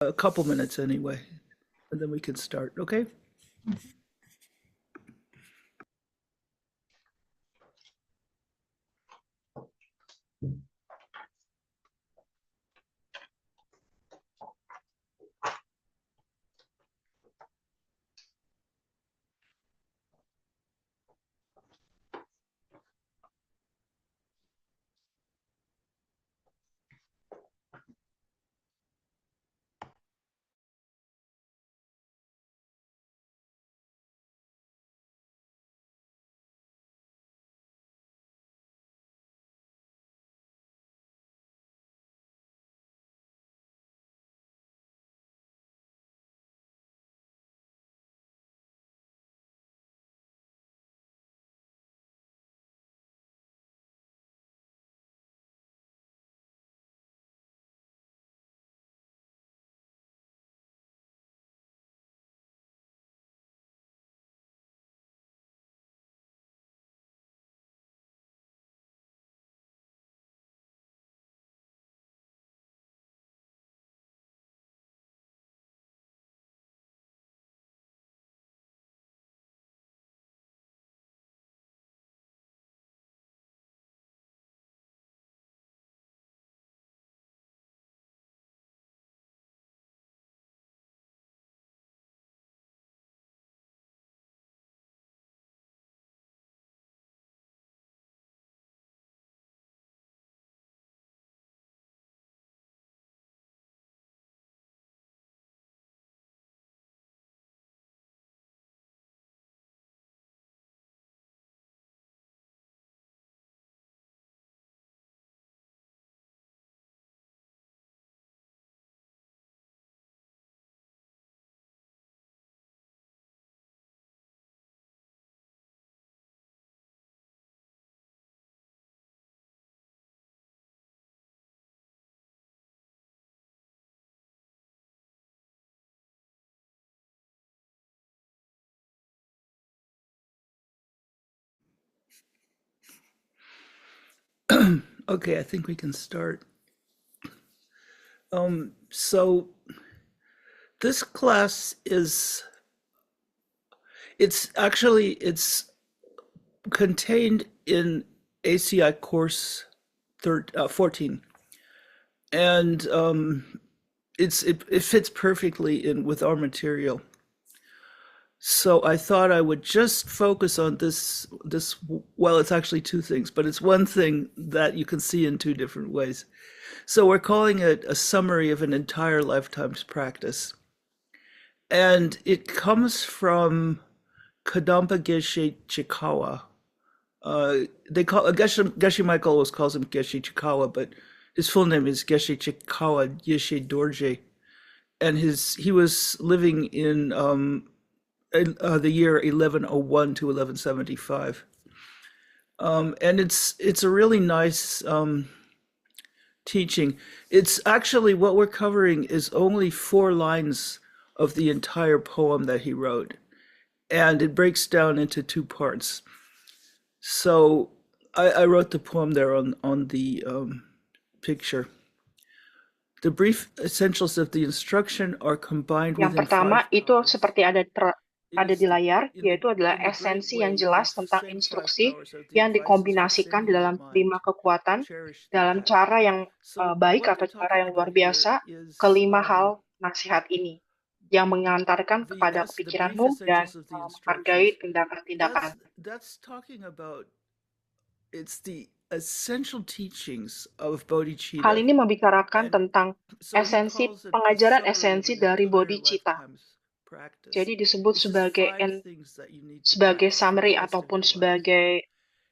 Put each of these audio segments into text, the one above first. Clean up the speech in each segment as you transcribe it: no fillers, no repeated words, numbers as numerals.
a couple minutes anyway, and then we can start. Okay. Okay, I think we can start. So this class is it's contained in ACI course 14, and it fits perfectly in with our material. So I thought I would just focus on this. Well, it's actually two things, but it's one thing that you can see in two different ways. So we're calling it a summary of an entire lifetime's practice. And it comes from Kadampa Geshe Chikawa. They call Geshe Michael always calls him Geshe Chikawa, but his full name is Geshe Chikawa Yeshe Dorje, and he was living in the year 1101 to 1175, and it's a really nice teaching. It's actually what we're covering is only 4 lines of the entire poem that he wrote, and it breaks down into 2 parts. So I wrote the poem there on the picture. The brief essentials of the instruction are combined Yang within pertama 5 itu powers. seperti ada It di is layar, in yaitu adalah the great esensi yang way jelas these tentang same 5 instruksi powers are the yang advices for dikombinasikan di sending the dalam 5 mind kekuatan, to cherish the dalam act. cara yang So baik what atau they're cara talking yang luar about here biasa, is kelima hal nasihat ini yang mengantarkan kepada the brief kepikiranmu dan essentials of the instructions. menghargai tindakan-tindakan. That's talking about it's the essential teachings of Hal bodhicitta, ini membicarakan and tentang so he esensi calls it a pengajaran summary of esensi an dari entire bodhicitta. lifetime's practice, Jadi disebut which is sebagai 5 things that you need to do sebagai for the summary rest of ataupun your life. sebagai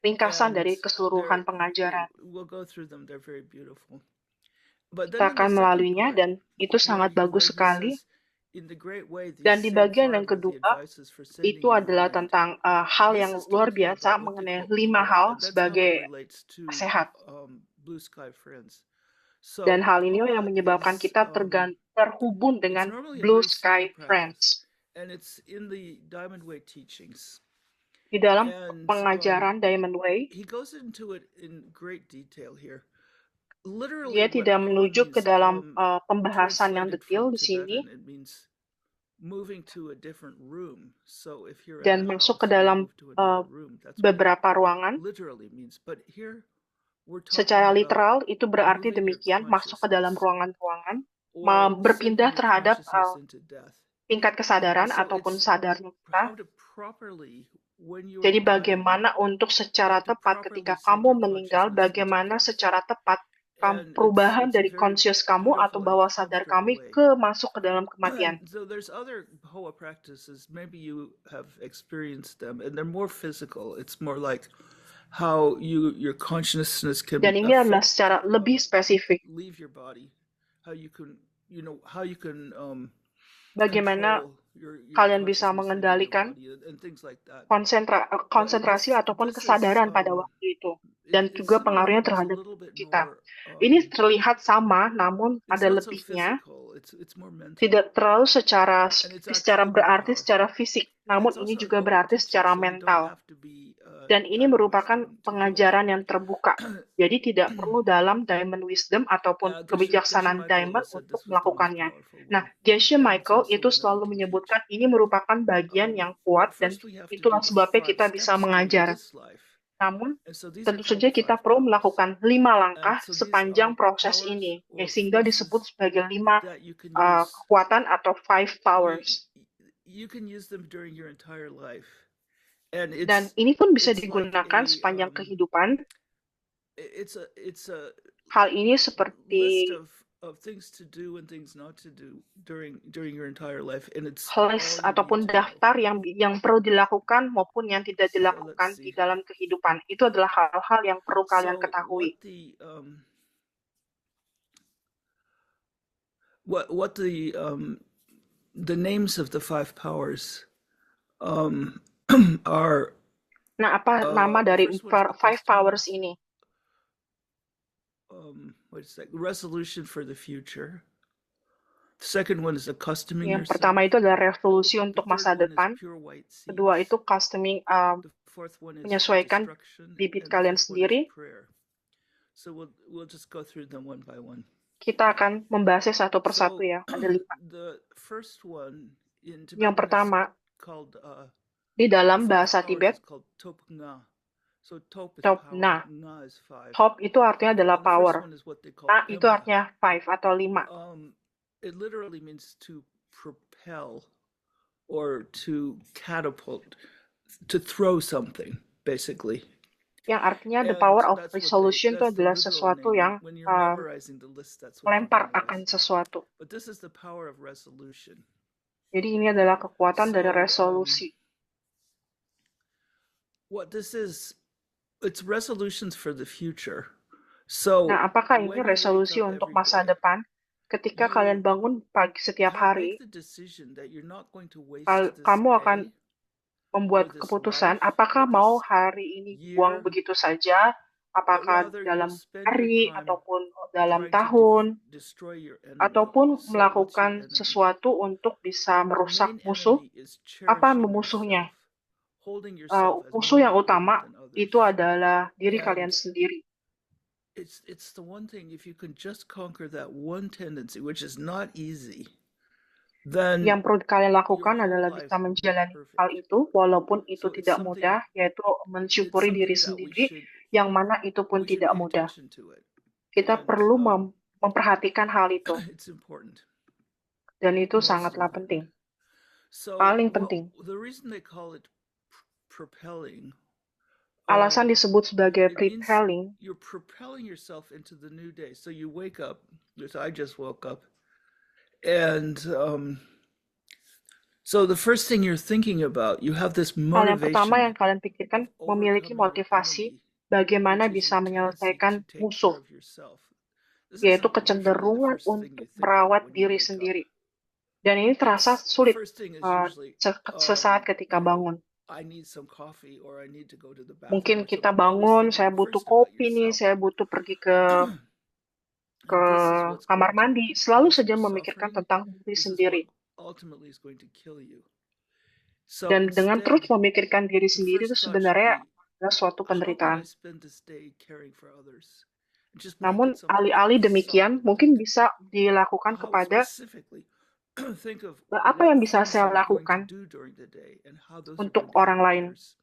ringkasan And dari keseluruhan pengajaran. we'll go through them. They're very beautiful. But then Kita in the akan second melaluinya part, dan itu sangat where bagus he sekali. says, in the great way, these Dan di same bagian yang 5 are the kedua, advices for itu sending the adalah mind. tentang hal This yang is luar talking biasa about what they mengenai call 5 pura, hal and that's how it sebagai relates to sehat. Blue Sky Friends. Dan So hal ini yang pura menyebabkan is kita terhubung it's dengan normally a Blue very simple Sky practice, Friends. and it's in the Diamond Way teachings. Di dalam And pengajaran Diamond Way, he goes into it in great detail here. literally Dia what tidak power menuju ke means, dalam pembahasan yang translated from detail di sini Tibetan, it means moving to a different room. So if you're in dan a masuk ke house, you dalam move to another room. That's what it beberapa ruangan. literally means. But here we're Secara talking about literal itu berarti moving your demikian, masuk ke dalam consciousness ruangan-ruangan, or berpindah sinking your terhadap consciousness into death. tingkat And kesadaran so ataupun it's sadarnya kita. how to properly, when you are Jadi dying, bagaimana untuk you secara have to tepat properly ketika sink kamu your meninggal, consciousness into bagaimana death. secara tepat And perubahan it's a dari very conscious kamu atau beautiful and bawah sadar comfortable kami way. masuk ke dalam kematian. And so there's other Hoa practices, maybe you have experienced them, and they're more physical. It's more like how your consciousness Dan can ini adalah secara lebih spesifik. leave your body, how you can Bagaimana control your kalian bisa consciousness leaving your mengendalikan body and things like that. konsentrasi ataupun kesadaran pada waktu itu. Dan juga pengaruhnya It's a terhadap little bit kita. more Ini terlihat sama, namun it's ada not so lebihnya. physical, it's more mental. Tidak terlalu secara And it's actually more berarti secara powerful. fisik, And namun it's ini also a juga Hoa berarti teaching, secara so you don't mental. have to be Dan ini diamond merupakan wisdom to do it. pengajaran yang terbuka. Jadi tidak perlu dalam Diamond Wisdom ataupun kebijaksanaan Diamond untuk melakukannya. Nah, Geshe Michael itu selalu menyebutkan ini merupakan bagian yang kuat dan itulah sebabnya kita bisa mengajar. Namun, tentu saja kita perlu melakukan 5 langkah sepanjang proses ini, sehingga disebut sebagai 5 kekuatan atau 5 powers. You can use them during your entire life. And Dan ini pun bisa digunakan sepanjang kehidupan. It's a Hal ini list seperti of things to do and things not to do during your entire life, and it's list ataupun daftar yang perlu dilakukan maupun yang tidak dilakukan di dalam kehidupan. Itu adalah hal-hal yang perlu kalian ketahui. What the names of the 5 powers are. Nah, apa nama dari 5 powers ini? Resolution for the future. The second one is accustoming Yang yourself. pertama itu adalah resolusi untuk masa depan. Kedua itu customing, menyesuaikan bibit kalian sendiri. So we'll just go through them one by one. Kita akan membahasnya satu persatu ya. Ada 5. The first one in Tibetan Yang pertama called, di dalam bahasa Tibet, Top Nga. So top is Top power, Na. Nga is 5. Top itu artinya adalah power. Na itu Emma. artinya 5 atau 5. It literally means to propel or to catapult, to throw something, basically. Yang artinya the power of resolution itu adalah sesuatu yang melempar akan sesuatu. But this is the power of resolution. Jadi ini adalah kekuatan dari resolusi. What this is, it's resolutions for the future. So, nah, apakah ini resolusi untuk masa depan? Ketika kalian bangun pagi setiap hari, kamu akan membuat keputusan apakah mau hari ini dibuang begitu saja, apakah dalam hari ataupun dalam tahun, ataupun melakukan sesuatu untuk bisa merusak musuh. Apa musuhnya? Musuh yang utama itu adalah diri kalian sendiri. It's the one thing, if you can just conquer that one tendency, which is not easy, then yang perlu kalian lakukan adalah bisa menjalani hal itu, walaupun itu tidak mudah, yaitu mensyukuri diri sendiri, yang mana itu pun tidak mudah. Kita perlu memperhatikan hal itu. Dan itu sangatlah penting. Paling penting. Alasan disebut sebagai propelling. You're propelling yourself into the new day. So you wake up. I just woke up, and so the first thing you're thinking about, you have this motivation. Hal yang pertama yang kalian pikirkan memiliki motivasi bagaimana bisa menyelesaikan musuh, yaitu kecenderungan untuk merawat diri sendiri. Dan ini terasa sulit sesaat ketika bangun. Mungkin kita bangun, saya butuh kopi nih, saya butuh pergi ke kamar mandi, selalu saja memikirkan tentang diri sendiri. Dan dengan terus memikirkan diri sendiri itu sebenarnya adalah suatu penderitaan. just make Namun, it something alih-alih demikian, solid. mungkin bisa dilakukan How kepada specifically think of apa what yang bisa things saya you're going to lakukan do during the day and how those are untuk going to orang help lain. others.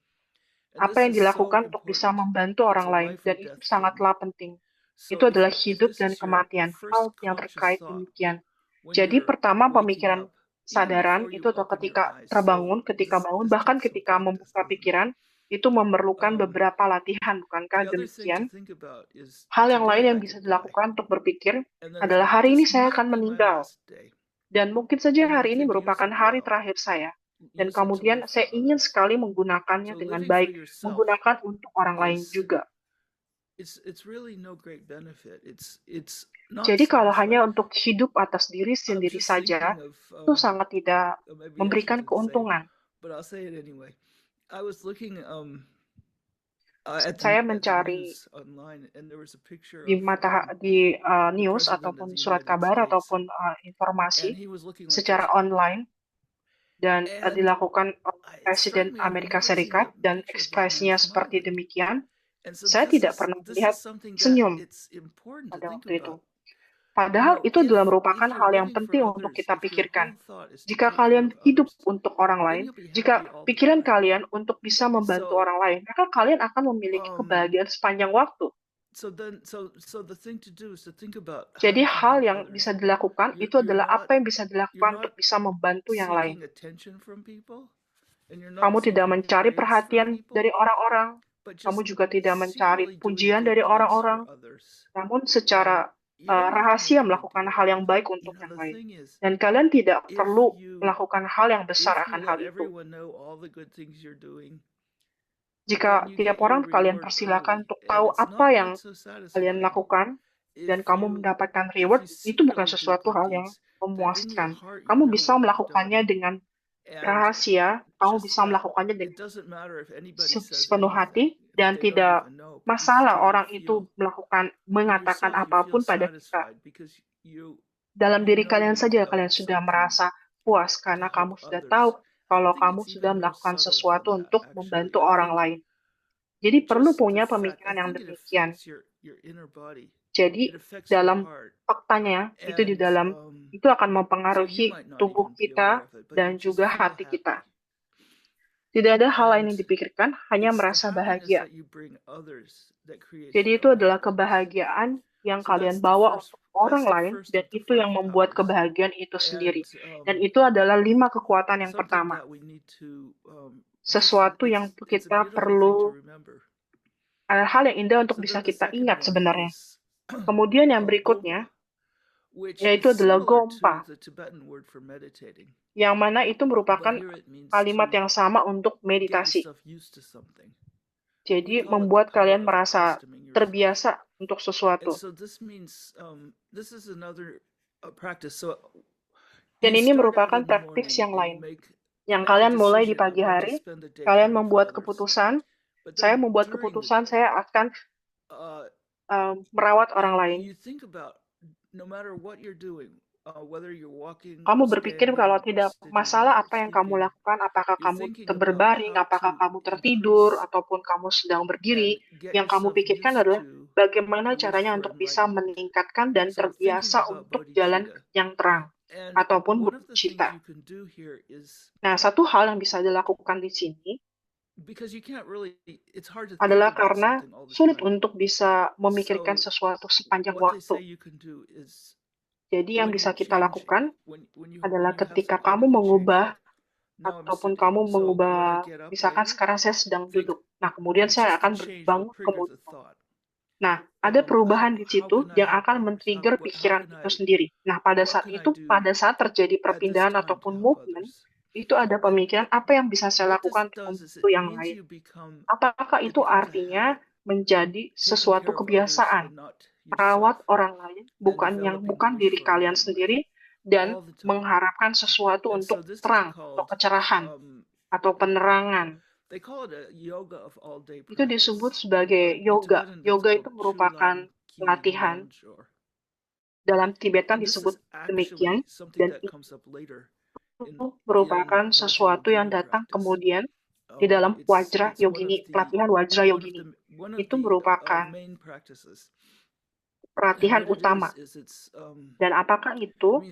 And Apa this yang is so dilakukan untuk bisa important. membantu It's orang a lain, life or dan itu death thing. sangatlah penting. So Itu adalah if hidup this dan is your kematian, first hal yang conscious terkait thought demikian. when Jadi you're pertama waking pemikiran up, even sadaran before you itu adalah open your ketika eyes. terbangun, So ketika bangun, this bahkan takes some ketika practice, membuka doesn't it? pikiran, itu memerlukan Um, beberapa latihan, the bukankah other thing to demikian? think about is Hal yang lain today yang I bisa could die, dilakukan untuk berpikir and then adalah think hari ini this saya might akan be my meninggal, last day, dan mungkin saja and then hari ini think use merupakan it hari well, terakhir saya. Dan use it to kemudian live for saya ingin others. sekali menggunakannya So dengan living for baik, yourself menggunakan untuk orang lain is juga. it's really no great benefit. It's not Jadi kalau hanya satisfying. untuk hidup atas diri I'm sendiri just saja, thinking of itu sangat tidak maybe I memberikan shouldn't say it, keuntungan. but I'll say it anyway. I was looking at Saya the mencari news online, and there was a picture di of the news president of ataupun the surat United kabar States, ataupun and informasi he was looking like secara this. online dan And dilakukan oleh it struck Presiden me I've Amerika never seen a Serikat dan picture of that man ekspresinya seperti smiling. demikian. And so Saya tidak pernah this is melihat something that senyum it's important to pada think waktu itu. about. Padahal itu adalah merupakan If you're hal yang living for penting untuk others, kita if your pikirkan. whole thought is to Jika take care kalian of hidup others, untuk orang lain, then you'll be jika happy all the pikiran time. kalian untuk bisa membantu So orang lain, maka kalian akan memiliki kebahagiaan sepanjang waktu. so the thing to do is to think about how Jadi you can hal help yang others. bisa dilakukan itu You're adalah not apa yang bisa you're dilakukan not untuk bisa membantu yang lain. seeking attention from people, and you're Kamu not tidak seeking mencari praise from perhatian people, dari orang-orang. but Kamu just juga tidak mencari secretly doing pujian good dari deeds for orang-orang. others. Namun And secara you don't have to rahasia make a big melakukan deal hal out yang of it. baik untuk yang The lain. thing is, Dan kalian tidak if perlu you melakukan hal yang besar if you akan hal let itu. everyone know all the good things you're doing, Jika then you tiap get your orang kalian reward persilakan early, untuk and tahu it's apa not yang quite so kalian satisfying. lakukan, dan kamu mendapatkan reward, itu bukan Secretly do sesuatu good hal yang deeds, but in your memuaskan. heart you Kamu know bisa what you've done, melakukannya dengan and rahasia, kamu just bisa that. melakukannya It dengan doesn't matter if anybody says sepenuh anything, hati, if dan they don't tidak even know, but masalah still you orang itu feel in mengatakan yourself you feel apapun pada kita. satisfied because Dalam you diri know kalian you've saja kalian done sudah something merasa puas to karena help kamu sudah tahu others. I kalau think kamu it's sudah even more melakukan subtle than sesuatu that, untuk actually. membantu I orang think lain. Jadi perlu just punya I pemikiran yang think it demikian. affects your inner body. Jadi It affects your dalam heart, faktanya itu di and dalam itu akan so you mempengaruhi might not tubuh even be aware kita of it, but you dan just juga feel hati happy. kita. Tidak ada hal lain And yang dipikirkan, hanya it's the merasa happiness bahagia. that you bring others that creates Jadi your itu adalah awareness. kebahagiaan yang So kalian that's the bawa untuk orang that's the lain, first dan of the itu yang 5 membuat powers, kebahagiaan itu sendiri. and Dan itu adalah 5 kekuatan yang something pertama. that we need to Sesuatu yang it's a kita beautiful thing to perlu, remember. hal yang indah untuk So bisa then the kita second ingat one sebenarnya. is Kemudian yang called berikutnya, gompa, which yaitu is adalah similar to gompa, the Tibetan word for meditating, yang mana itu but merupakan here it means kalimat to yang sama untuk get meditasi. yourself used to something. Jadi We call it the membuat power kalian of merasa accustoming yourself. terbiasa untuk And sesuatu. so this means this is another practice. So Dan you ini start out merupakan in the praktik morning yang and lain. you Yang make a kalian mulai di decision pagi of what to hari, spend the day kalian caring for membuat others. keputusan, But saya then membuat during the keputusan day, saya akan merawat orang lain. you think about no matter what you're doing, whether you're walking Kamu or berpikir standing kalau or tidak sitting masalah or apa yang kamu sleeping, lakukan, apakah you're kamu thinking about berbaring, how apakah to kamu tertidur, increase ataupun kamu sedang and berdiri. get Yang kamu yourself pikirkan used adalah to bagaimana the wish caranya for untuk bisa enlightenment. meningkatkan dan So thinking terbiasa about untuk jalan bodhicitta. yang terang, And ataupun one of the things bodhicitta. you can do here is Nah, satu hal yang bisa dilakukan di sini because you can't really it's hard to think adalah about karena something all the sulit time. untuk bisa memikirkan So sesuatu sepanjang what they say waktu. you can do is Jadi yang when you bisa kita change lakukan when adalah you have ketika some kamu radical change, mengubah like now I'm ataupun sitting. kamu So when I mengubah, get up misalkan later, sekarang saya sedang think duduk. Nah, kemudian it's saya just the akan change bangun will trigger the kemudian. thought. Nah, ada perubahan di How situ can I yang help akan others? men-trigger How pikiran can itu I sendiri. Nah, pada what saat can I itu, do pada saat terjadi at this perpindahan time to ataupun help movement, others? itu ada And pemikiran apa yang bisa saya what this lakukan untuk does is membantu it yang means lain. you become Apakah it itu becomes a artinya habit. menjadi Taking sesuatu care of others kebiasaan, and not merawat yourself, orang lain, and bukan developing the bukan wish diri for kalian enlightenment sendiri, dan all the time. mengharapkan sesuatu And so untuk this is terang, untuk called kecerahan, atau penerangan. they call it a yoga of all day Itu disebut practice. sebagai In yoga. Tibetan, that's Yoga itu called merupakan Chulam Ki latihan. Nyongjor. Dalam Tibetan And this disebut is demikian, actually something dan that itu comes up later in merupakan sesuatu yang Vajrayogini datang practice. kemudian di dalam Wajra It's one of Yogini, pelatihan Wajra Yogini. Itu the merupakan main practices. perhatian utama. Dan apakah itu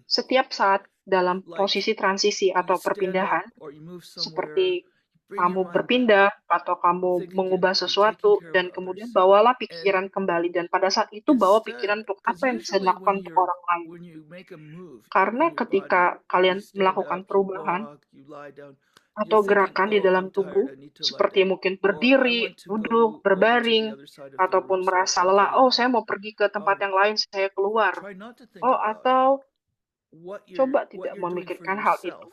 setiap saat dalam posisi transisi atau perpindahan, seperti kamu berpindah atau kamu mengubah sesuatu, dan kemudian bawalah pikiran kembali. Dan pada saat itu bawa pikiran untuk apa yang bisa dilakukan untuk orang lain. Karena ketika kalian melakukan perubahan atau gerakan di dalam tubuh, seperti mungkin berdiri, duduk, berbaring, ataupun merasa lelah, oh saya mau pergi ke tempat yang lain, saya keluar. Oh, atau coba tidak memikirkan hal itu.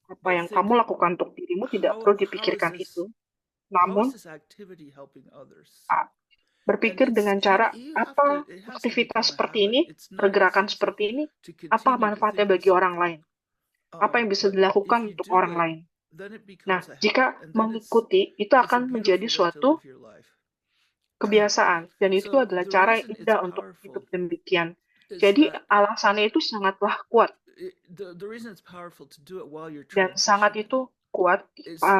Apa yang kamu lakukan untuk dirimu tidak perlu dipikirkan itu. Namun, berpikir dengan cara, apa aktivitas seperti ini, pergerakan seperti ini, apa manfaatnya bagi orang lain? Apa yang bisa dilakukan untuk orang lain? Nah, jika mengikuti, itu akan menjadi suatu kebiasaan. Dan itu adalah cara yang indah untuk hidup demikian. Jadi, alasannya itu sangatlah kuat. Dan sangat itu kuat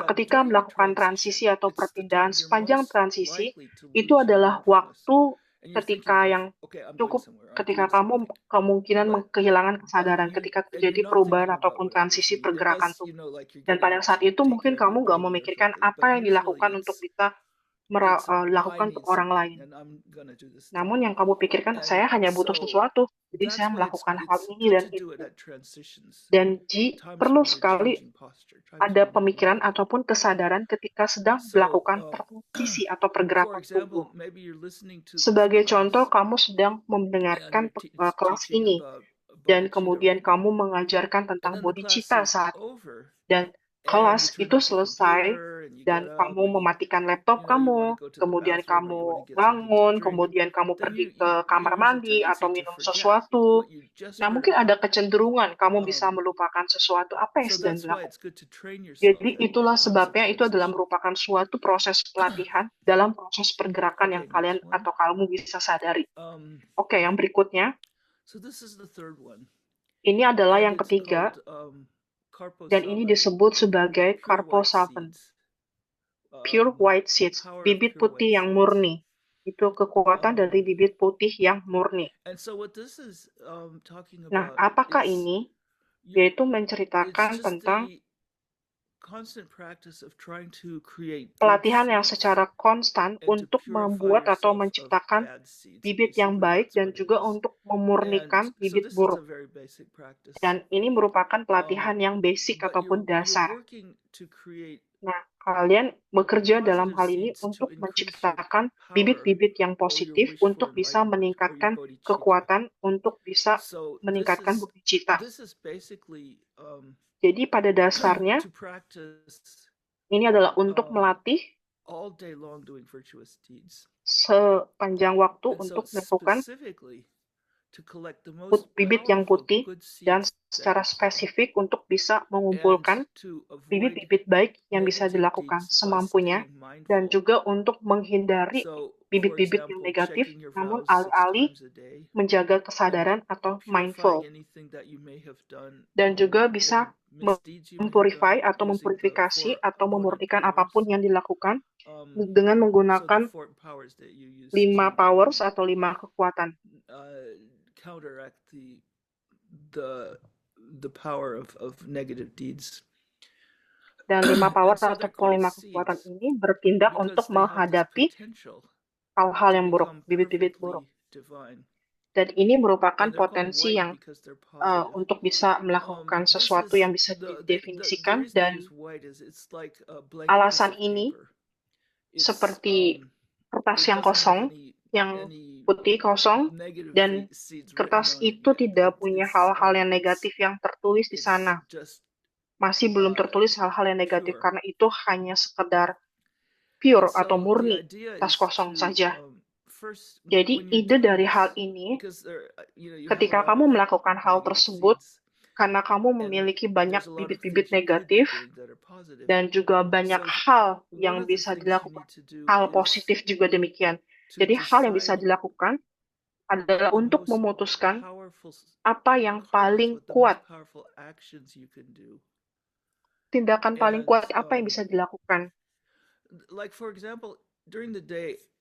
ketika melakukan transisi atau perpindahan. Sepanjang transisi, itu adalah waktu ketika yang cukup ketika kamu kemungkinan kehilangan kesadaran ketika terjadi perubahan ataupun transisi pergerakan tubuh. Dan pada saat itu mungkin kamu nggak memikirkan apa yang dilakukan untuk bisa lakukan untuk orang lain. Namun yang kamu pikirkan, saya hanya butuh sesuatu, jadi saya melakukan hal ini dan itu. Dan perlu sekali ada pemikiran ataupun kesadaran ketika sedang melakukan transisi atau pergerakan tubuh. Sebagai contoh, kamu sedang mendengarkan kelas ini, dan kemudian kamu mengajarkan tentang bodhicitta saat ini. Dan kelas itu selesai, dan kamu mematikan laptop kamu, kemudian kamu bangun, kemudian kamu pergi ke kamar mandi atau minum sesuatu. Nah, mungkin ada kecenderungan kamu bisa melupakan sesuatu apa yang sedang dilakukan. Jadi itulah sebabnya itu adalah merupakan suatu proses pelatihan dalam proses pergerakan yang kalian atau kamu bisa sadari. Oke, yang berikutnya. Ini adalah yang ketiga, dan ini disebut sebagai Karpo Savan, pure white seeds, bibit putih yang murni. Itu kekuatan dari bibit putih yang murni. Nah, apakah ini? Yaitu menceritakan tentang pelatihan yang secara konstan untuk membuat atau menciptakan bibit yang baik dan juga untuk memurnikan bibit buruk. Dan ini merupakan pelatihan yang basic ataupun dasar. Nah, kalian bekerja dalam hal ini untuk menciptakan bibit-bibit yang positif untuk bisa meningkatkan kekuatan, untuk bisa meningkatkan bodhicitta. Jadi pada dasarnya, ini adalah untuk melatih sepanjang waktu untuk melakukan bibit yang putih, dan secara spesifik untuk bisa mengumpulkan bibit-bibit baik yang bisa dilakukan semampunya, dan juga untuk menghindari bibit-bibit yang negatif, namun alih-alih menjaga kesadaran atau mindful. Dan juga bisa mempurify atau mempurifikasi atau memurnikan apapun yang dilakukan dengan menggunakan 5 powers atau 5 kekuatan. Dan 5 power atau 5 kekuatan ini bertindak untuk menghadapi hal-hal yang buruk, bibit-bibit buruk. Dan ini merupakan potensi yang untuk bisa melakukan sesuatu yang bisa didefinisikan, dan alasan ini seperti kertas yang kosong, yang putih kosong, dan kertas itu tidak punya hal-hal yang negatif yang tertulis di sana. Masih belum tertulis hal-hal yang negatif, karena itu hanya sekedar pure atau murni, kertas kosong saja. Jadi ide dari hal ini, ketika kamu melakukan hal tersebut, karena kamu memiliki banyak bibit-bibit negatif, dan juga banyak hal yang bisa dilakukan, hal positif juga demikian. Jadi hal yang bisa dilakukan adalah untuk memutuskan apa yang paling kuat. Tindakan paling kuat apa yang bisa dilakukan.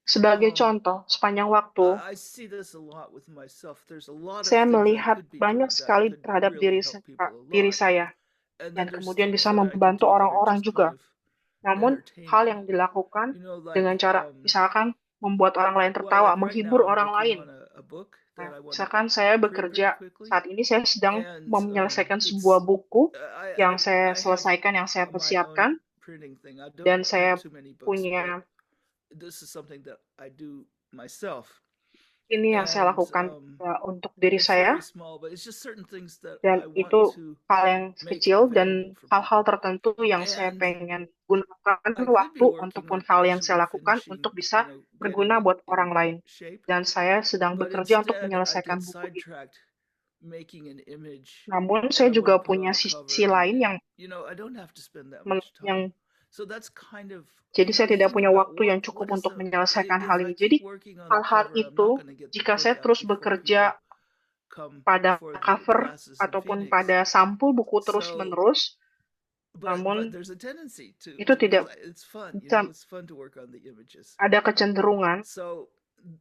Sebagai Um, contoh, sepanjang waktu, I see this a lot with myself. There's a lot of saya things I melihat could be banyak doing that sekali could terhadap really help people a diri lot. saya, And then dan there's kemudian things bisa that I could membantu do that are orang-orang just kind juga. of Namun, hal entertaining. yang dilakukan You know, dengan like cara, misalkan, membuat orang lain well, tertawa, like right now menghibur I'm orang working lain. on a book that Nah, I want to misalkan saya print very bekerja, quickly, saat ini saya sedang and menyelesaikan sebuah it's buku yang saya I have selesaikan, yang saya my own persiapkan, printing thing. I don't dan print saya too many books, but punya this is something that I do myself. ini yang saya And lakukan untuk diri it's saya, very small, but it's just certain things that dan I want itu to hal yang make kecil available dan for hal-hal people. tertentu yang saya And pengen gunakan I could be waktu working untukpun on hal yang saya actually lakukan finishing, untuk bisa getting berguna it buat in orang lain. shape, Dan saya sedang but bekerja untuk instead I menyelesaikan get buku itu. sidetracked making an image Namun that saya I want juga to put on punya the sisi cover, lain and yang I don't have to spend that much yang time. So that's kind of, jadi saya you tidak think punya about waktu yang what cukup is untuk the menyelesaikan if hal I ini. keep Jadi working on the hal-hal cover, I'm not itu, going to get the jika book saya out terus before people bekerja come pada for the cover classes in ataupun Phoenix. pada sampul buku So, terus-menerus, but namun there's a tendency to itu because tidak it's fun, bisa, it's fun to work on the images. ada kecenderungan. So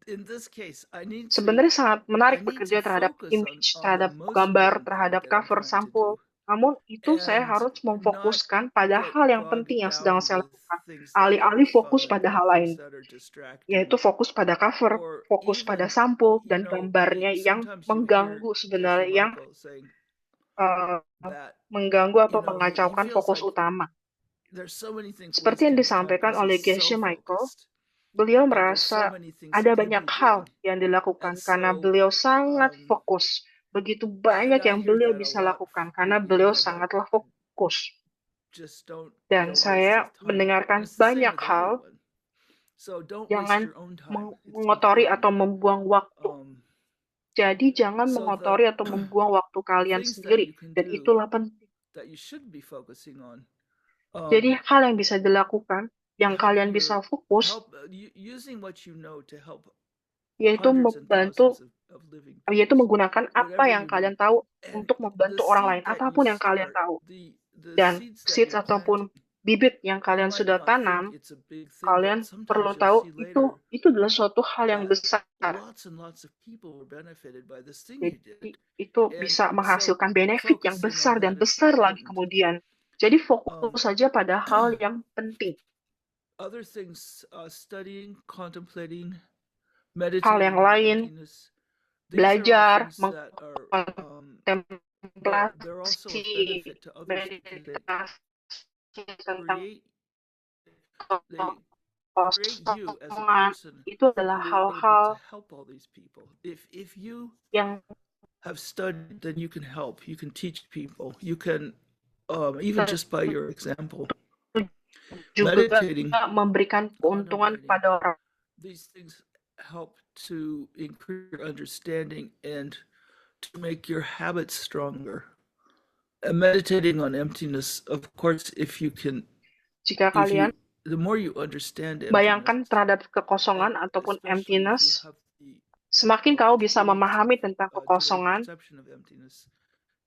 in this case, I need Sebenarnya sangat menarik to bekerja terhadap focus image, on the terhadap most gambar, important thing terhadap that I'm cover trying to do, sampul. Namun itu saya and harus not memfokuskan pada get hal yang bogged penting yang sedang down saya with lakukan. things that are Alih-alih fokus fun pada or hal lain, things that are distracting, yaitu fokus pada cover, or fokus pada even sampul, dan gambarnya yang sometimes you hear mengganggu Geshe sebenarnya, yang Michael saying uh, that mengganggu atau he mengacaukan feels fokus like utama. there's so many things Seperti yang wasting his time disampaikan because oleh he's so Geshe Michael, focused beliau and there's so merasa many things ada he could banyak be hal doing. yang And dilakukan karena so beliau sangat fokus. Begitu banyak and I yang hear beliau that a bisa lot, lakukan karena beliau that sangatlah fokus. just Dan don't waste saya his time. And mendengarkan it's the same banyak with hal, everyone. So don't waste jangan your own time. It's mengotori atau important. membuang waktu. Jadi jangan So mengotori atau membuang waktu kalian things that sendiri. you can Dan do itulah penting. that you should be focusing on. Jadi hal yang bisa dilakukan, yang kalian bisa fokus, Using what you know to help yaitu hundreds and membantu, thousands of living yaitu beings, menggunakan apa whatever yang you do. kalian tahu And untuk the membantu orang lain, seed that you apapun yang kalian start, tahu. the Dan seeds that seeds you're ataupun planting, bibit yang you kalian might sudah not think tanam, it's a big thing, but kalian perlu sometimes you'll tahu see later itu adalah suatu hal yang that besar. lots and lots of people were benefited by this thing you Jadi did. itu And bisa so menghasilkan benefit yang focusing on besar dan that is besar lagi important. kemudian. Jadi fokus saja pada hal yang penting. Other things, studying, contemplating, Hal meditating yang on lain, emptiness. These are all belajar, things that are they're also of kontemplasi, benefit to others because meditasi tentang they create you as a kekosongan, person itu adalah who is able hal-hal to help all these people. If you yang have studied, then you can help. You can teach people. You can even just by your example, juga meditating, memberikan keuntungan contemplating. kepada orang. These things help to increase your understanding and to make your habits stronger. And meditating on emptiness, of course, if you can, Jika kalian the more you understand bayangkan emptiness, terhadap kekosongan ataupun especially if emptiness, you have the semakin kau bisa ability memahami to tentang direct kekosongan, perception of emptiness,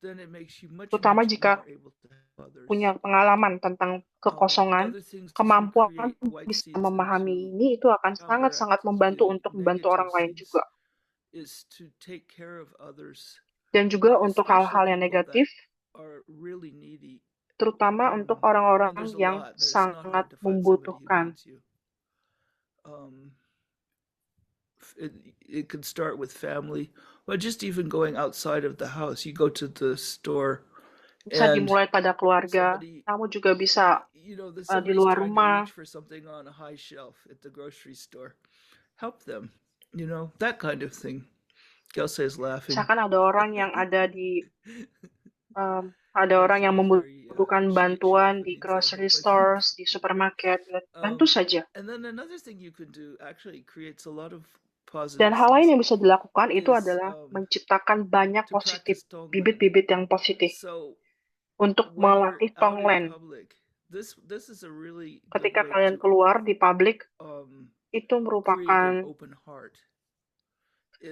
then it makes you much terutama more jika able to help others. punya pengalaman tentang kekosongan, Other things to kemampuan create white bisa seeds and memahami to ini itu akan sangat-sangat counteract membantu the untuk membantu orang negative lain seeds juga. is to take care of others, Dan juga untuk hal-hal especially yang people that negatif, are really needy. terutama untuk And orang-orang there's a yang lot. It's not sangat hard to find somebody who membutuhkan. needs you. It could start with family, or just even going outside of the house. You go to the store, Bisa and dimulai pada keluarga, somebody, kamu juga bisa di somebody's luar trying to rumah. reach for something on a high shelf at the grocery store. Help them, that kind of thing. Kelsey is laughing. Misalkan ada orang yang ada di ada orang yang membutuhkan bantuan di grocery stores, di supermarket, bantu saja. And then another thing you can do actually creates a lot of positive Dan hal lain seeds yang bisa dilakukan itu is, adalah menciptakan banyak to positif, practice Tonglen. bibit-bibit yang positif So untuk when you're melatih out in Tonglen. public, this is a really good Ketika way kalian to keluar di publik, itu create an merupakan open heart.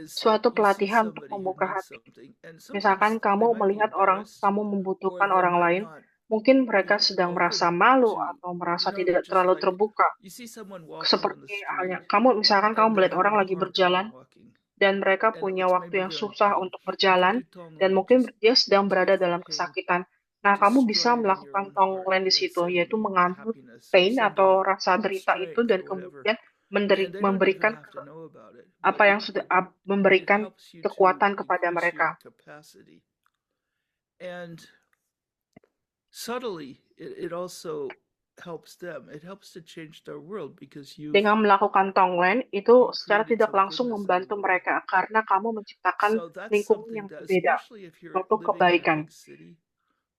suatu You see pelatihan untuk somebody who membuka needs hati. something, and Misalkan sometimes they kamu might be melihat embarrassed, kamu or membutuhkan they orang might lain, not Mungkin mereka sedang merasa open malu to, atau merasa tidak just terlalu like terbuka. you see someone walking on the Seperti halnya street misalkan kamu and they're melihat orang having a lagi hard time berjalan walking, dan mereka and punya it's waktu maybe yang they're in susah pain. untuk You can berjalan do dan tonglen, mungkin just dia sedang take berada the dalam pain, kesakitan. Nah, kamu destroy bisa it in your melakukan own heart, tonglen di and then situ, send yaitu mengambil happiness or pain send them atau rasa derita itu strength or dan whatever. kemudian And they don't even memberikan have to know about it, but apa yang sudah it memberikan helps you to kekuatan kepada increase your mereka. capacity. And subtly, it also helps them. It helps to change their world because Dengan melakukan tonglen, itu you secara created tidak some langsung goodness in the membantu world. mereka karena kamu menciptakan So that's lingkungan something yang that, berbeda especially if you're untuk living in a kebaikan. big city,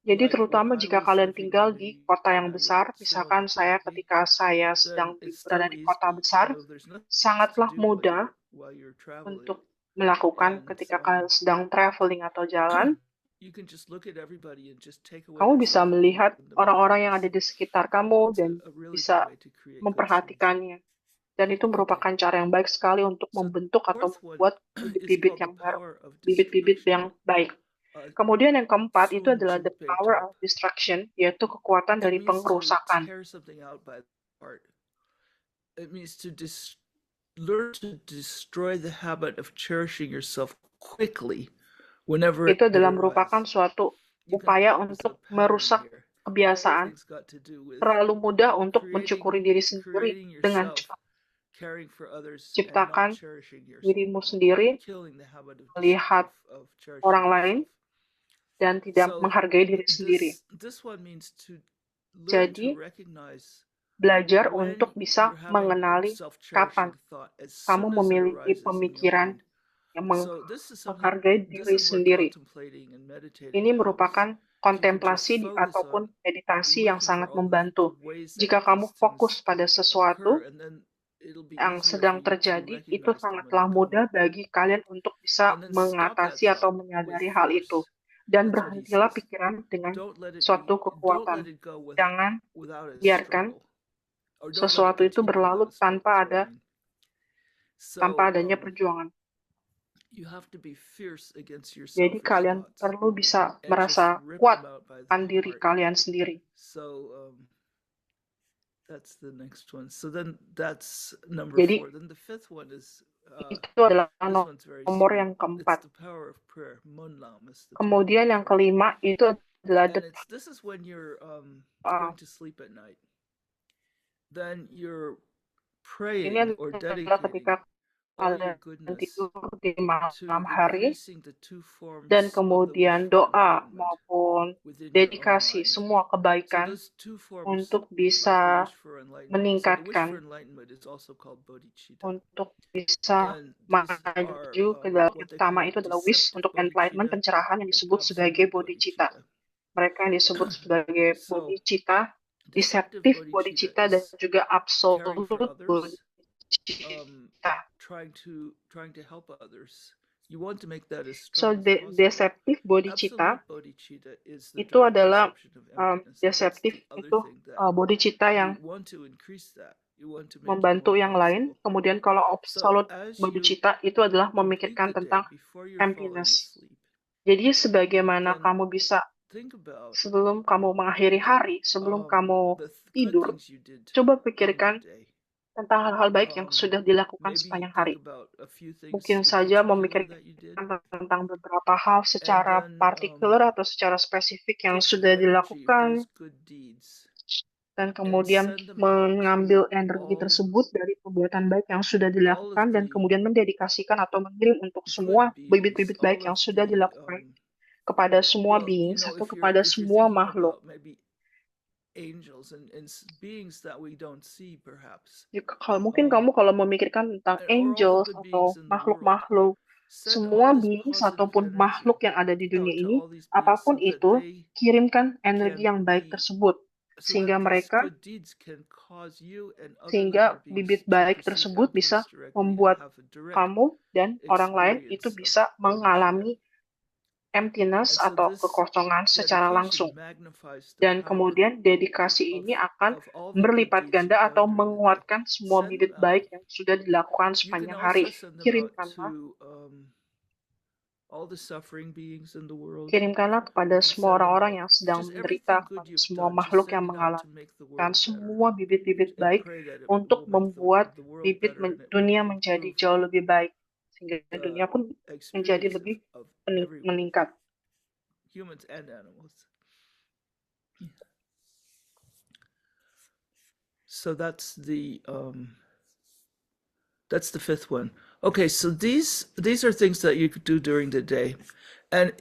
Jadi like where terutama I jika was kalian living in tinggal di kota when yang I lived besar, still in misalkan Turkey, ketika saya then sedang it berada still di is, kota besar, there's nothing else to sangatlah do mudah while you're traveling. untuk melakukan And ketika kalian sedang traveling atau jalan. you can just look at everybody and just take away Kamu their bisa suffering melihat and give them orang-orang yang happiness. ada di sekitar kamu It's dan a really good bisa way to create good seeds. memperhatikannya. Dan itu merupakan cara yang baik sekali untuk So membentuk the atau fourth one membuat is bibit-bibit called the yang baru, power of bibit-bibit destruction. yang baik. Kemudian yang keempat itu Sung adalah the power Junpei of destruction, yaitu kekuatan It dari means to pengerusakan. tear something out by part. It means to learn to destroy the habit of cherishing yourself quickly whenever Itu it adalah merupakan arises. suatu You can upaya notice a untuk pattern merusak here. kebiasaan. Everything's got to do with Terlalu mudah untuk creating mencukuri diri sendiri dengan yourself, cepat. caring for others, and not Ciptakan cherishing yourself. dirimu sendiri, Killing the habit melihat of cherishing orang lain, yourself. dan tidak So menghargai diri sendiri. this one means to learn to Jadi, recognize belajar when untuk bisa you're having a mengenali kapan self-cherishing thought as kamu soon as it memiliki arises in your pemikiran mind. yang So this is something, menghargai this diri is where sendiri. contemplating and meditating Ini helps. merupakan If you can just kontemplasi focus ataupun on meditasi yang looking for sangat all the membantu. ways that Jika kamu these fokus things pada sesuatu occur, and then it'll be yang easier sedang for you to terjadi, itu recognize them when sangatlah they come mudah up. bagi kalian untuk bisa And then stop that mengatasi atau thought with menyadari hal itu. force. Dan That's what he berhentilah says. pikiran dengan Don't let suatu it kekuatan. go Jangan without a biarkan struggle. Or don't let it sesuatu itu continue berlalu without a struggle, tanpa is what I mean. tanpa So adanya perjuangan. you have to be fierce against your Jadi selfish kalian thoughts perlu bisa and just merasa rip kuat them out by the akan diri heart. kalian sendiri. So that's the next one. So then that's number Jadi 4. Then the fifth one is itu adalah this one's very nomor sweet. yang It's keempat. the power of prayer. Monlam is the Kemudian yang kelima itu adalah and this is when you're going to sleep at night. Then you're praying ini or adalah dedicating ketika all your kalian goodness tidur di to malam hari increasing the two forms dan of the kemudian wish for doa enlightenment maupun within your own dedikasi mind. semua So kebaikan those two forms untuk of the bisa wish for enlightenment. So the wish meningkatkan, for enlightenment is also called bodhicitta. untuk bisa And these maju are ke dalam what yang they pertama call itu adalah wish deceptive untuk enlightenment, bodhicitta pencerahan yang and disebut sebagai absolute bodhicitta. bodhicitta. Mereka yang disebut sebagai So bodhicitta, deceptive deceptive bodhicitta bodhicitta, dan is juga caring for absolute others, bodhicitta. trying to help others. You want to make that as So, strong as possible. deceptive bodhicitta Absolute bodhicitta is the itu direct adalah perception of emptiness. That's deceptive the other itu thing that bodhicitta yang you want to increase that. You want to make it membantu more yang lain. possible. Kemudian kalau So absolute as bodhicitta you itu adalah complete memikirkan the day tentang before you're falling emptiness. asleep, Jadi sebagaimana then kamu bisa think about sebelum kamu mengakhiri hari, sebelum kamu the good tidur, things you did coba during the pikirkan day. tentang hal-hal baik yang sudah dilakukan Maybe sepanjang think hari. about a few things Mungkin in saja particular that you did, memikirkan tentang beberapa hal and secara then partikular atau secara spesifik yang take the sudah energy of dilakukan, those good deeds dan and kemudian send them out mengambil to energi all tersebut dari perbuatan baik yang sudah of dilakukan dan the kemudian mendedikasikan atau mengirim untuk good semua beings, bibit-bibit all baik yang of sudah the dilakukan kepada semua well, beings atau if kepada you're semua thinking makhluk. about maybe angels and beings that we don't see perhaps, Mungkin kamu kalau memikirkan tentang or all the angels good beings atau in the world, makhluk-makhluk, send semua all this beings positive ataupun energy makhluk yang ada di dunia out to ini, all these beings apapun so that itu, they kirimkan energi can yang baik be tersebut, so sehingga that these mereka, good deeds can cause you and other sehingga living beings bibit to baik perceive tersebut bisa emptiness directly and membuat have a direct kamu dan orang lain itu experience of bisa bodhicitta. mengalami emptiness And so atau this kekosongan secara langsung. dedication magnifies the Dan power kemudian dedikasi ini akan of all the good berlipat deeds ganda you've atau done during the day. menguatkan semua Send bibit them out. baik yang sudah dilakukan You can sepanjang also hari. send them out Kirimkanlah to all the suffering beings in the world, Kirimkanlah kepada and semua send them orang-orang out. yang sedang Just menderita, everything good kepada you've semua done, just makhluk send yang it out to make the mengalami world better, semua bibit-bibit and baik pray that it untuk will make membuat the world better, and it will dunia menjadi improve jauh lebih baik, sehingga the dunia pun menjadi experience lebih of everyone, meningkat. humans and animals. So that's the fifth one. Okay, so these are things that you could do during the day, and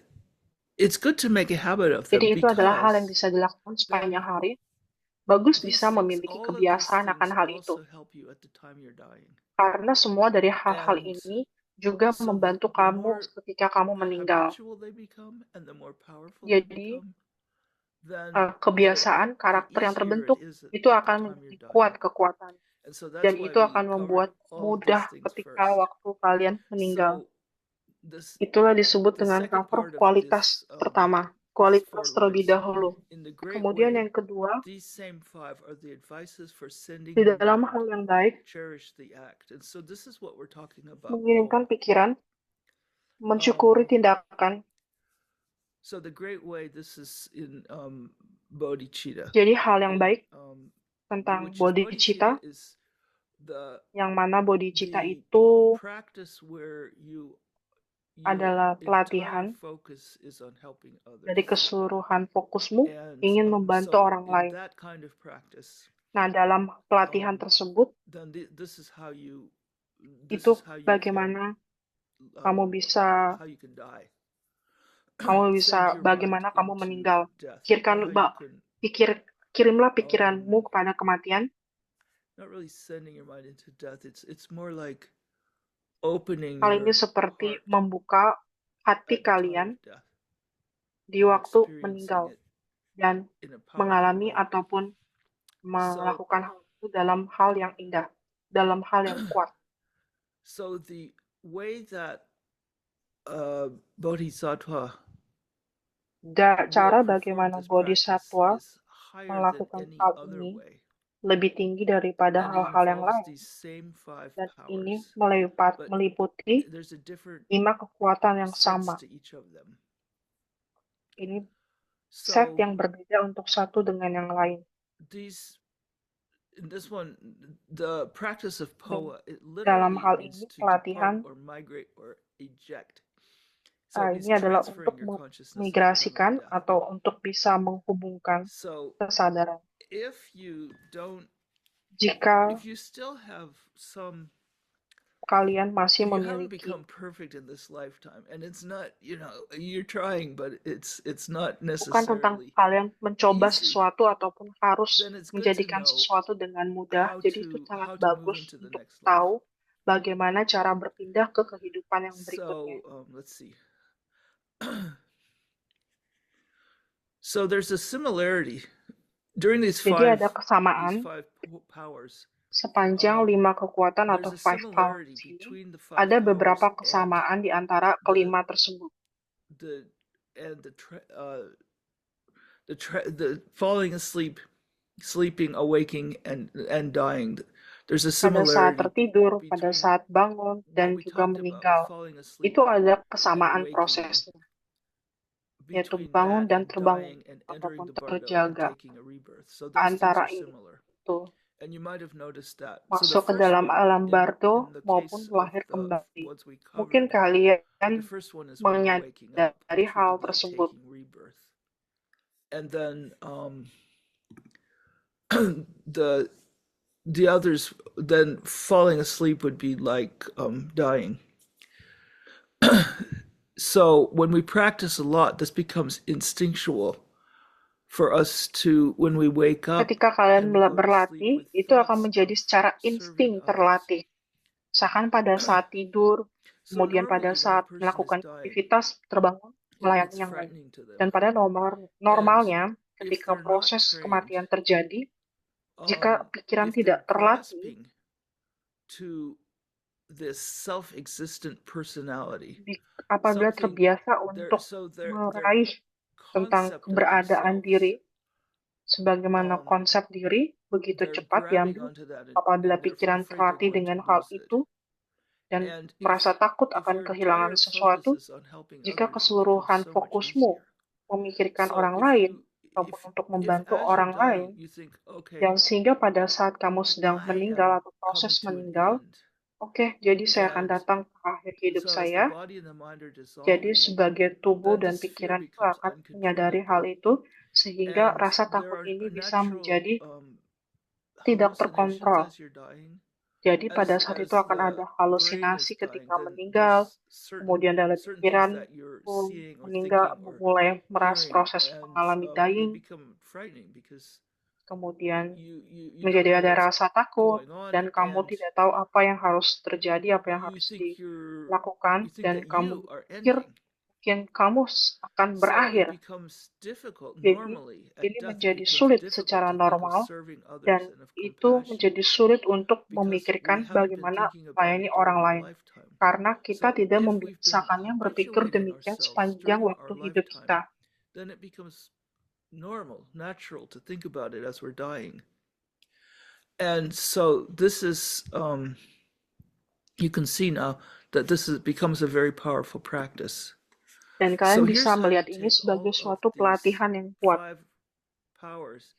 it's good to make a habit of them Jadi itu adalah hal yang because bisa dilakukan sepanjang then hari. Bagus these bisa things, memiliki all of these kebiasaan akan things hal itu, also help you at the time you're dying. karena semua dari hal-hal And ini juga so membantu the kamu more ketika kamu meninggal. habitual they become and the more powerful they Jadi, become, then kebiasaan, the karakter yang easier it terbentuk is itu at the akan time menjadi you're dying. kuat kekuatan, And so that's dan why itu we akan covered membuat all of these mudah things ketika first. waktu kalian meninggal. So this Itulah disebut the dengan second cover part of kualitas this pertama, this four kualitas terlebih lives dahulu. in the great Kemudian way, yang kedua, these same five are the advices for sending di your dalam mind, hal yang baik, cherish the act. And so this is what we're talking about, mengirimkan Poa. pikiran, mensyukuri tindakan. So the great way, this is in bodhicitta, Jadi hal yang baik tentang which is bodhicitta, is the yang mana bodhicitta the itu practice where your adalah entire pelatihan focus is on helping dari others. keseluruhan fokusmu And ingin membantu so orang in lain. that kind of practice, Nah, dalam pelatihan tersebut, then this is how you itu can bagaimana kamu bisa how you can die. Send your mind bagaimana kamu into meninggal. death. How you can Kirimlah pikiranmu kepada kematian. not really sending your mind into death. It's more like opening Hal ini your seperti heart membuka hati at the time kalian of death di and waktu experiencing meninggal it dan in a powerful mengalami way. ataupun melakukan hal itu dalam hal yang indah, dalam hal yang kuat. So the way that bodhisattva Cara will perform bagaimana this practice bodhisattva is higher than melakukan any hal other ini way, lebih tinggi daripada and it hal-hal yang involves lain, these same five dan ini powers. But meliputi there's a different 5 kekuatan yang sets sama. to each of them. Ini So set yang berbeda untuk satu dengan yang lain. in this one, the practice of Poa, it Dalam literally hal means ini, to depart pelatihan or migrate or eject. So it means ini adalah transferring untuk your consciousness into migrasikan heavenly death. atau untuk bisa menghubungkan So kesadaran. if you Jika still have some, kalian masih you haven't memiliki, become perfect in this lifetime, and it's not, you're trying, but it's not bukan tentang necessarily kalian mencoba easy, sesuatu ataupun harus then it's good to menjadikan know sesuatu dengan mudah. how Jadi itu to sangat move bagus into the untuk next life. tahu bagaimana cara berpindah ke kehidupan yang berikutnya. So let's see. So there's a similarity during these Jadi ada five kesamaan powers. sepanjang 5 kekuatan atau There's a 5 powers similarity ini. between the five Ada beberapa powers kesamaan di antara kelima tersebut. the falling asleep, sleeping, awaking, and dying. There's a Pada saat similarity tertidur, pada between saat bangun, what dan we juga talked about with meninggal. falling asleep Itu ada and kesamaan awakening, prosesnya, yaitu between bangun that dan and terbangun dying and ataupun entering the bardo and terjaga. taking a rebirth. So those things Antara are ini similar. itu And you might have noticed that. So the masuk ke first dalam one, alam bardo in the maupun case of lahir the kembali. ones we Mungkin covered, kalian the first one is when you're waking up, menyadari which hal would be like tersebut. taking rebirth. And then the others, then falling asleep would be like dying. So when we practice a lot, this becomes instinctual for us to, when we wake up Ketika kalian and we go to sleep berlatih, with itu akan thoughts menjadi of secara serving insting others. terlatih. Misalkan pada saat tidur, So kemudian pada normally when a saat person is melakukan dying, aktivitas terbangun, melayani it's yang lain. frightening to them. Dan pada normalnya, if ketika they're not proses trained, kematian terjadi, jika pikiran if they're tidak terlatih, grasping to this self-existent personality, apabila terbiasa untuk meraih tentang concept of keberadaan themselves, diri, sebagaimana konsep diri begitu they're cepat grabbing diambil onto that apabila and they're pikiran afraid they're terlatih going dengan to hal lose it. itu, dan And merasa takut if akan your entire kehilangan focus sesuatu, is on helping jika others, it becomes keseluruhan so much fokusmu easier. memikirkan So orang lain if ataupun untuk if membantu as you're orang lain, dying you think, okay, dan sehingga pada saat kamu sedang I meninggal am atau coming proses to an meninggal, end, oke, jadi saya akan and datang ke akhir hidup so as the saya. body and the mind are Jadi dissolving, sebagai tubuh then dan this fear pikiran itu becomes akan menyadari hal uncontrollable, itu, sehingga and rasa there takut are ini bisa natural menjadi tidak hallucinations terkontrol. as you're dying. Jadi pada saat itu As akan the ada brain is halusinasi dying, ketika then meninggal, there's certain kemudian dalam certain things pikiran that you're pun seeing or meninggal thinking or mulai meras hearing, proses and mengalami they dying, become frightening because kemudian you don't menjadi know ada what's rasa takut, going on, dan kamu and tidak tahu apa yang harus terjadi, apa yang you harus think dilakukan, dan that kamu you are pikir ending. mungkin kamu akan So it berakhir. becomes difficult Jadi, normally at ini death. It menjadi becomes sulit difficult secara to think of normal, serving others dan and of itu compassion menjadi sulit untuk because we memikirkan haven't been bagaimana thinking about melayani it orang during our lain. lifetime. Karena kita So tidak if we've been membiasakannya berpikir habituating demikian ourselves sepanjang during our waktu hidup lifetime, kita. then it becomes normal, natural to think about it as we're dying. And so this is, you can see now that becomes a very powerful practice. Dan So kalian bisa here's how you melihat ini take sebagai all of suatu these pelatihan yang kuat. 5 powers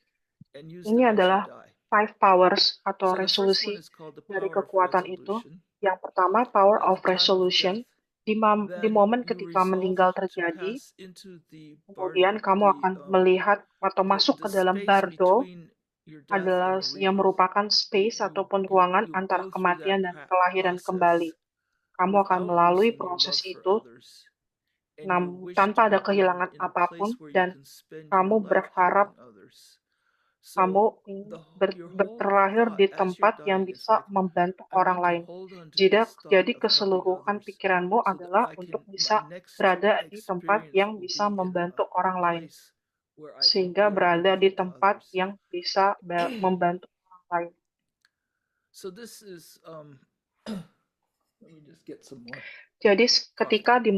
and use Ini them as you adalah die. 5 powers atau So the first one resolusi is called the dari power of kekuatan itu. resolution. Yang pertama, power At the of time of resolution. death, Di then momen you ketika resolve meninggal to terjadi, pass into the kemudian bardo, kamu akan melihat atau masuk the ke dalam space bardo, between your death and adalah the yang rebirth. merupakan space ataupun ruangan You antara go through that kematian dan kelahiran kembali. process Kamu akan without melalui losing your proses love for itu others and your wish to tanpa be ada buried kehilangan in a apapun, place where you dan can spend your kamu life berharap helping others. kamu So ingin your whole terlahir thought di as you're tempat yang dying is bisa like, membantu I orang want to lain. hold on to Jadi, this thought of helping keseluruhan others pikiranmu so that adalah I untuk can, my bisa next berada di tempat experience yang will bisa be in membantu a orang lain, place where I can sehingga be a berada di benefit to tempat others. yang bisa membantu orang lain. So this is let me just get some more. Jadi ketika di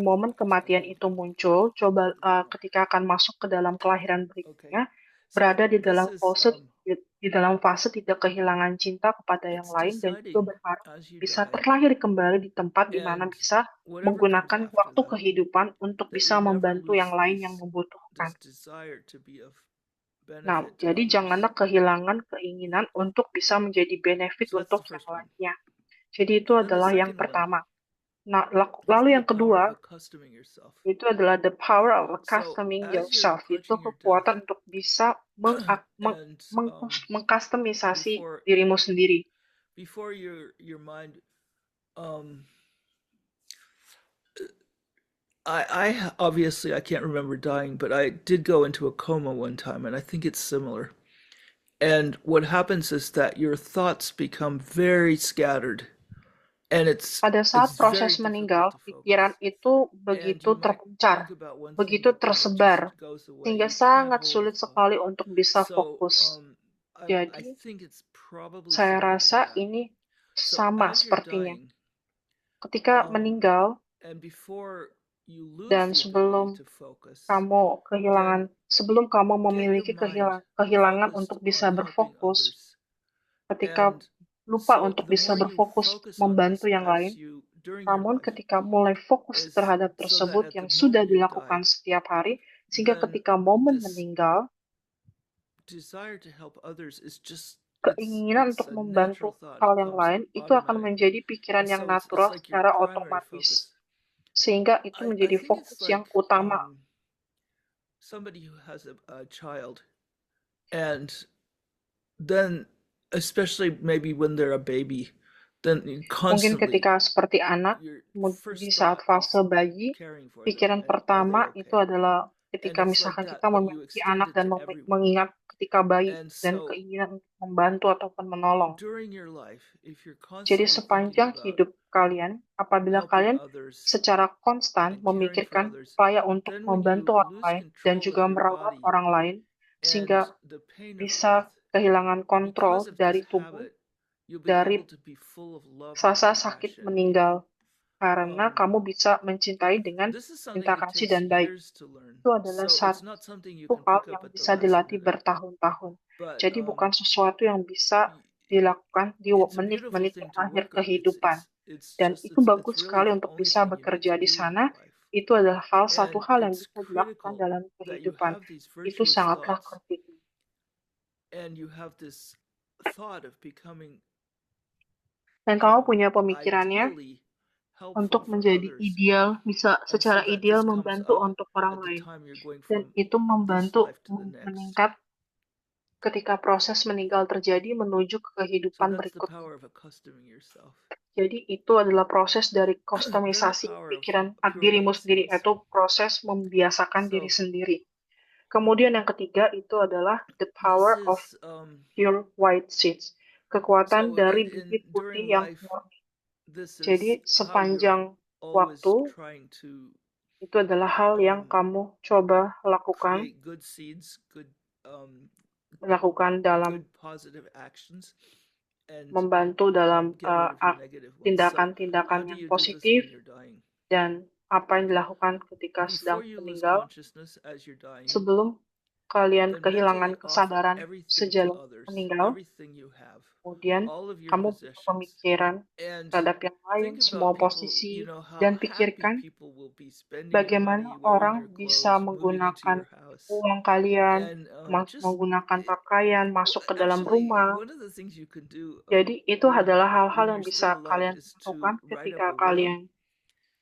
momen kematian itu muncul, coba ketika akan masuk ke dalam kelahiran berikutnya, berada di dalam fase tidak kehilangan cinta kepada yang lain, dan juga berharap bisa terlahir kembali di tempat di mana bisa menggunakan waktu kehidupan untuk bisa membantu yang lain yang membutuhkan. Nah, jadi janganlah kehilangan keinginan untuk bisa menjadi benefit untuk yang lainnya. Jadi itu adalah yang pertama. Nah, lalu yang kedua, itu adalah the power of accustoming yourself. Itu kekuatan untuk bisa mengkustomisasi dirimu sendiri. Before your mind, I obviously I can't remember dying, but I did go into a coma one time, and I think it's similar. And what happens is that your thoughts become very scattered. And pada saat proses meninggal, pikiran itu begitu terpencar, begitu tersebar, sehingga sangat sulit sekali untuk bisa fokus. Jadi, saya rasa ini sama sepertinya. Ketika meninggal, dan sebelum kamu memiliki kehilangan untuk bisa berfokus, ketika lupa untuk bisa berfokus membantu yang lain, namun ketika mulai fokus terhadap tersebut yang sudah dilakukan setiap hari, sehingga ketika momen meninggal, keinginan untuk membantu hal yang lain itu akan menjadi pikiran yang natural secara otomatis, sehingga itu menjadi fokus yang utama. Somebody who has a child, and then especially maybe when they're a baby, then mungkin ketika seperti anak, di saat fase bayi, pikiran pertama itu adalah ketika misalkan kita memiliki anak dan mengingat ketika bayi dan keinginan untuk membantu ataupun menolong. Jadi sepanjang hidup kalian, apabila kalian secara konstan memikirkan upaya untuk membantu orang lain dan juga merawat orang lain, sehingga bisa kehilangan kontrol dari tubuh, dari rasa sakit meninggal, karena kamu bisa mencintai dengan cinta kasih dan baik. Itu adalah satu hal yang bisa dilatih bertahun-tahun. Jadi bukan sesuatu yang bisa dilakukan di menit-menit terakhir kehidupan. It's Dan just itu bagus it's really sekali the untuk only bisa thing you need to bekerja di do in sana. your life. Itu adalah satu And hal yang it's bisa dilakukan critical dalam that you kehidupan. have these Itu virtuous sangatlah thoughts kritikal. and you have this thought of becoming Dan kamu punya pemikirannya ideally helpful untuk for menjadi others. ideal, bisa And so secara that ideal this comes membantu up untuk orang at the lain. time you're going Dan from itu this membantu life to the next. meningkat ketika proses meninggal terjadi menuju ke So kehidupan that's the berikutnya. power of accustoming yourself. Jadi itu adalah proses dari Then the kustomisasi power of pikiran pure dirimu white sendiri, seeds. yaitu proses membiasakan diri So sendiri. Kemudian yang ketiga itu adalah the power this of is pure white seeds, kekuatan so dari in bibit putih during yang life, murni. this Jadi is how you're sepanjang always waktu trying to itu adalah hal yang kamu coba lakukan, create good seeds, lakukan dalam good positive actions, and membantu dalam get rid of your negative ones. So tindakan-tindakan how do yang you do this positif when you're dying? dan apa yang dilakukan ketika sedang Before you lose meninggal consciousness as you're dying, sebelum kalian then kehilangan mentally offer kesadaran everything to sejalan others, meninggal. everything you have, Kemudian all of your kamu punya possessions, pemikiran and terhadap yang lain, think semua about people, posisi, how dan happy pikirkan people will be spending your bagaimana money, wearing orang your bisa clothes, moving into menggunakan your house, uang kalian, and just menggunakan pakaian, masuk ke dalam actually rumah. one of the things you can do Jadi itu adalah hal-hal when yang you're still bisa alive kalian is lakukan to write up ketika a will kalian